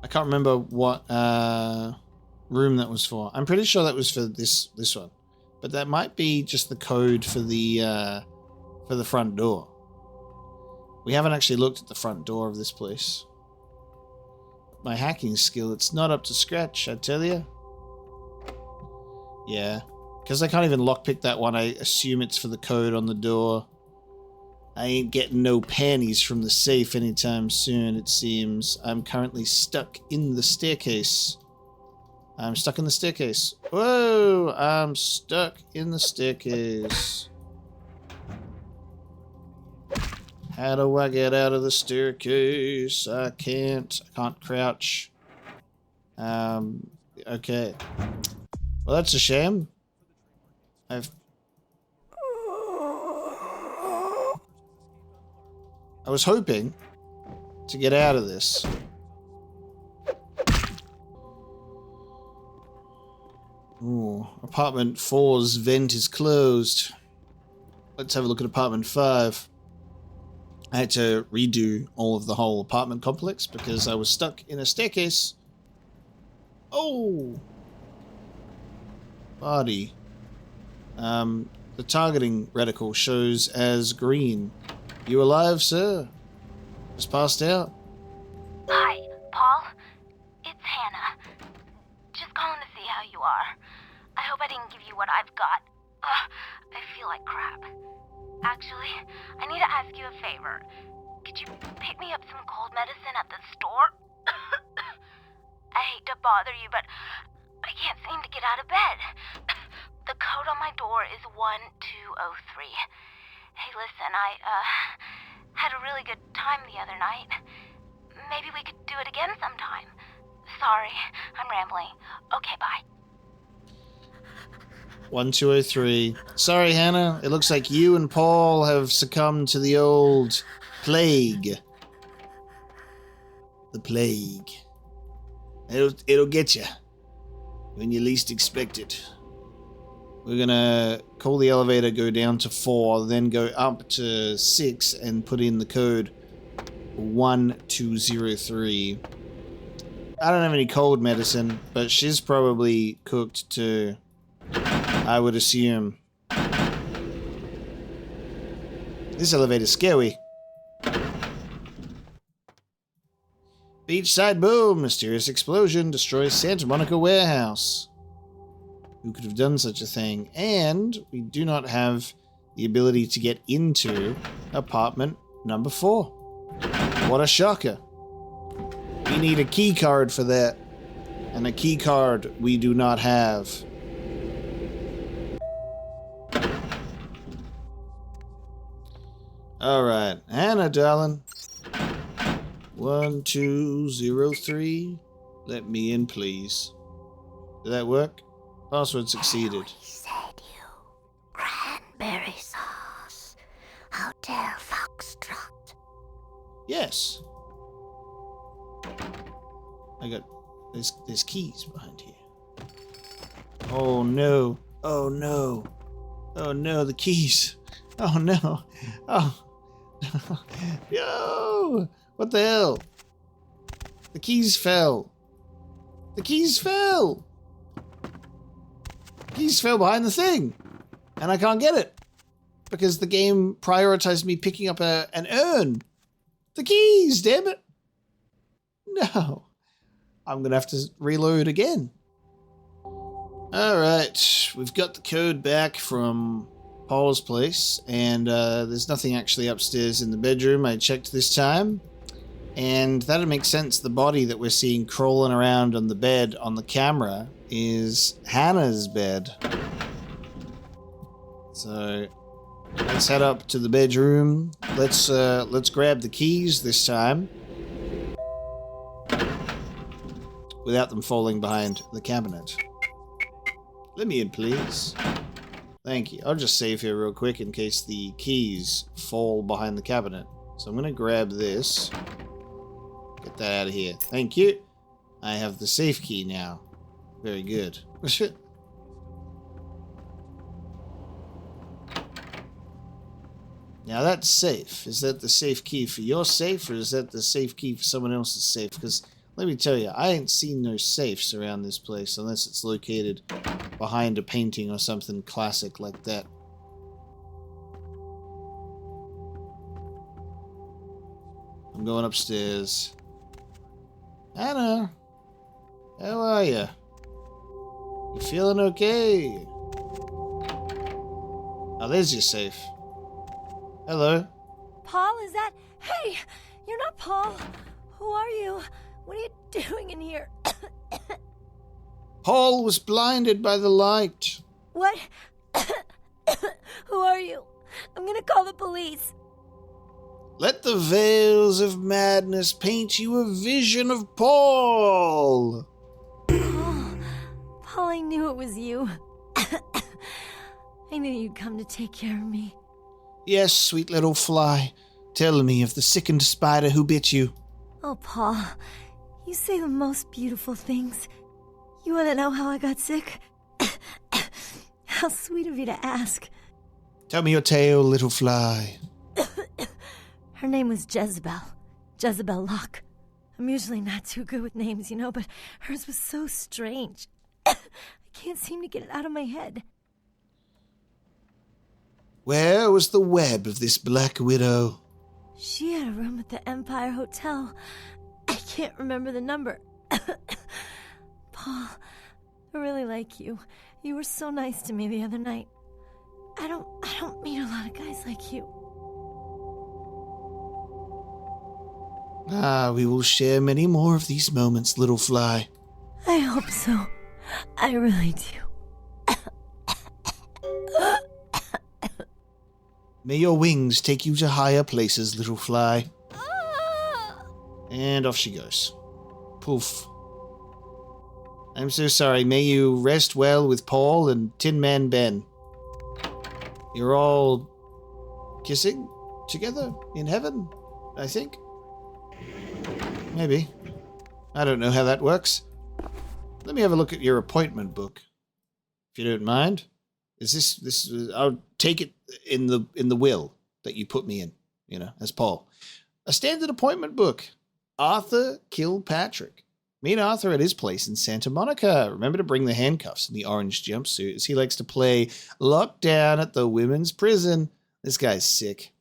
I can't remember what room that was for. I'm pretty sure that was for this one, but that might be just the code for the front door. We haven't actually looked at the front door of this place. My hacking skill, it's not up to scratch, I tell you. Yeah, because I can't even lockpick that one, I assume it's for the code on the door. I ain't getting no panties from the safe anytime soon, it seems. I'm currently stuck in the staircase. I'm stuck in the staircase. Whoa! I'm stuck in the staircase. How do I get out of the staircase? I can't crouch. Okay. Well, that's a shame. I was hoping to get out of this. Ooh, apartment 4's vent is closed. Let's have a look at apartment 5. I had to redo all of the whole apartment complex because I was stuck in a staircase. Oh! Body. The targeting reticle shows as green. You alive, sir? Just passed out? Hi, Paul. It's Hannah. Just calling to see how you are. I hope I didn't give you what I've got. I feel like crap. Actually, I need to ask you a favor. Could you pick me up some cold medicine at the store? I hate to bother you, but I can't seem to get out of bed. The code on my door is 1203. Hey, listen, I had a really good time the other night. Maybe we could do it again sometime. Sorry, I'm rambling. Okay, bye. 1203. Sorry, Hannah. It looks like you and Paul have succumbed to the old plague. The plague. It'll get you when you least expect it. We're gonna call the elevator, go down to 4, then go up to 6 and put in the code 1203. I don't have any cold medicine, but she's probably cooked too. I would assume. This elevator's scary. Beachside boom! Mysterious explosion destroys Santa Monica warehouse. Who could have done such a thing? And we do not have the ability to get into apartment number 4. What a shocker. We need a key card for that. And a key card we do not have. Alright, Hannah, darling. 1203. Let me in, please. Did that work? Password succeeded. Said you cranberry sauce. Hotel Foxtrot. Yes. I got... There's keys behind here. Oh no. Oh no. Oh no, the keys. Oh no. Oh. Yo! What the hell? The keys fell. The keys fell. The keys fell behind the thing. And I can't get it. Because the game prioritized me picking up an urn. The keys, damn it. No. I'm going to have to reload again. Alright. We've got the code back from Paul's place. And there's nothing actually upstairs in the bedroom. I checked this time. And that'd make sense. The body that we're seeing crawling around on the bed on the camera is Hannah's bed. So let's head up to the bedroom. Let's grab the keys this time without them falling behind the cabinet. Let me in, please. Thank you. I'll just save here real quick in case the keys fall behind the cabinet. So I'm going to grab this. Get that out of here. Thank you. I have the safe key now. Very good. Now that's safe. Is that the safe key for your safe, or is that the safe key for someone else's safe? Because let me tell you, I ain't seen no safes around this place unless it's located behind a painting or something classic like that. I'm going upstairs. Anna, how are you? You feeling okay? Oh, there's your safe. Hello? Paul, is that... Hey, you're not Paul. Who are you? What are you doing in here? Paul was blinded by the light. What? Who are you? I'm gonna call the police. Let the veils of madness paint you a vision of Paul. Paul, I knew it was you. I knew you'd come to take care of me. Yes, sweet little fly. Tell me of the sickened spider who bit you. Oh, Paul, you say the most beautiful things. You want to know how I got sick? How sweet of you to ask. Tell me your tale, little fly. Her name was Jezebel. Jezebel Locke. I'm usually not too good with names, you know, but hers was so strange. I can't seem to get it out of my head. Where was the web of this black widow? She had a room at the Empire Hotel. I can't remember the number. Paul, I really like you. You were so nice to me the other night. I don't meet a lot of guys like you. Ah, we will share many more of these moments, little fly. I hope so. I really do. May your wings take you to higher places, little fly. And off she goes. Poof. I'm so sorry. May you rest well with Paul and Tin Man Ben. You're all kissing together in heaven, I think. Maybe. I don't know how that works. Let me have a look at your appointment book, if you don't mind. Is this? I'll take it in the will that you put me in, you know, as Paul. A standard appointment book. Arthur Kilpatrick. Meet Arthur at his place in Santa Monica. Remember to bring the handcuffs and the orange jumpsuit, as he likes to play lockdown at the women's prison. This guy's sick.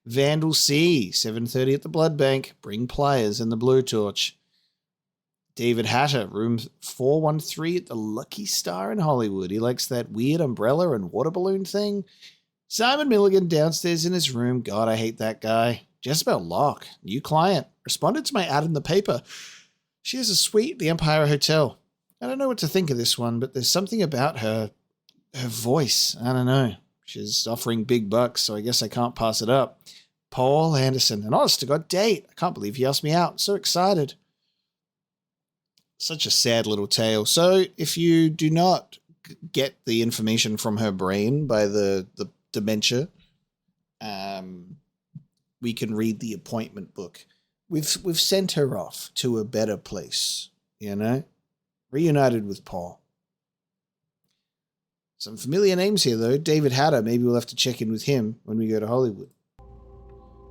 Vandal C, 7:30 at the blood bank. Bring pliers and the blowtorch. David Hatter, room 413 at the Lucky Star in Hollywood. He likes that weird umbrella and water balloon thing. Simon Milligan downstairs in his room. God, I hate that guy. Jezebel Locke, new client. Responded to my ad in the paper. She has a suite at the Empire Hotel. I don't know what to think of this one, but there's something about her voice. I don't know. She's offering big bucks, so I guess I can't pass it up. Paul Anderson, an honest to God date. I can't believe he asked me out. So excited. Such a sad little tale. So if you do not get the information from her brain by the dementia, we can read the appointment book. We've sent her off to a better place, you know? Reunited with Paul. Some familiar names here, though. David Hatter. Maybe we'll have to check in with him when we go to Hollywood.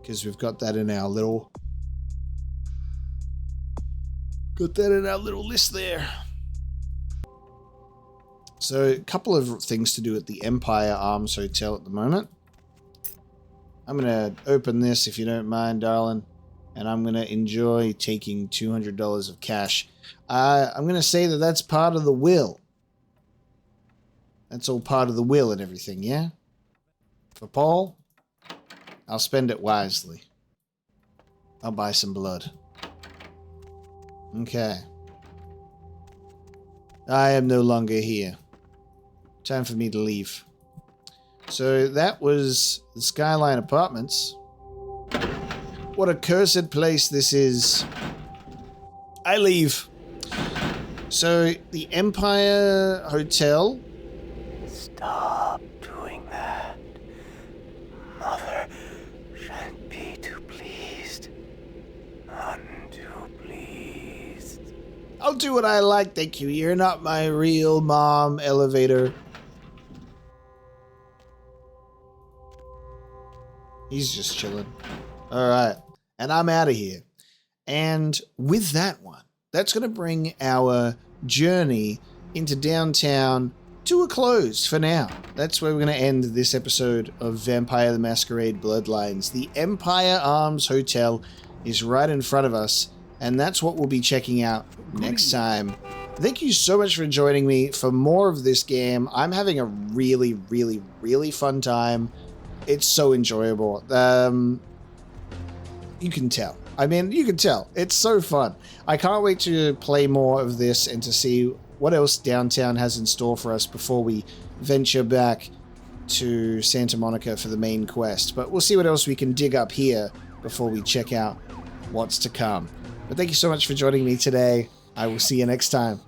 Because we've got that in our little... Got that in our little list there. So, a couple of things to do at the Empire Arms Hotel at the moment. I'm going to open this, if you don't mind, darling. And I'm going to enjoy taking $200 of cash. I'm going to say that that's part of the will. That's all part of the will and everything, yeah? For Paul, I'll spend it wisely. I'll buy some blood. Okay. I am no longer here. Time for me to leave. So that was the Skyline Apartments. What a cursed place this is. I leave. So the Empire Hotel. Stop doing that. Mother shan't be too pleased. None too pleased. I'll do what I like, thank you. You're not my real mom, elevator. He's just chilling. Alright. And I'm out of here. And with that one, that's going to bring our journey into downtown to a close for now. That's where we're going to end this episode of Vampire the Masquerade Bloodlines. The Empire Arms Hotel is right in front of us, and that's what we'll be checking out next time. Thank you so much for joining me for more of this game. I'm having a really, really, really fun time. It's so enjoyable. You can tell. I mean, you can tell. It's so fun. I can't wait to play more of this and to see what else downtown has in store for us before we venture back to Santa Monica for the main quest. But we'll see what else we can dig up here before we check out what's to come. But thank you so much for joining me today. I will see you next time.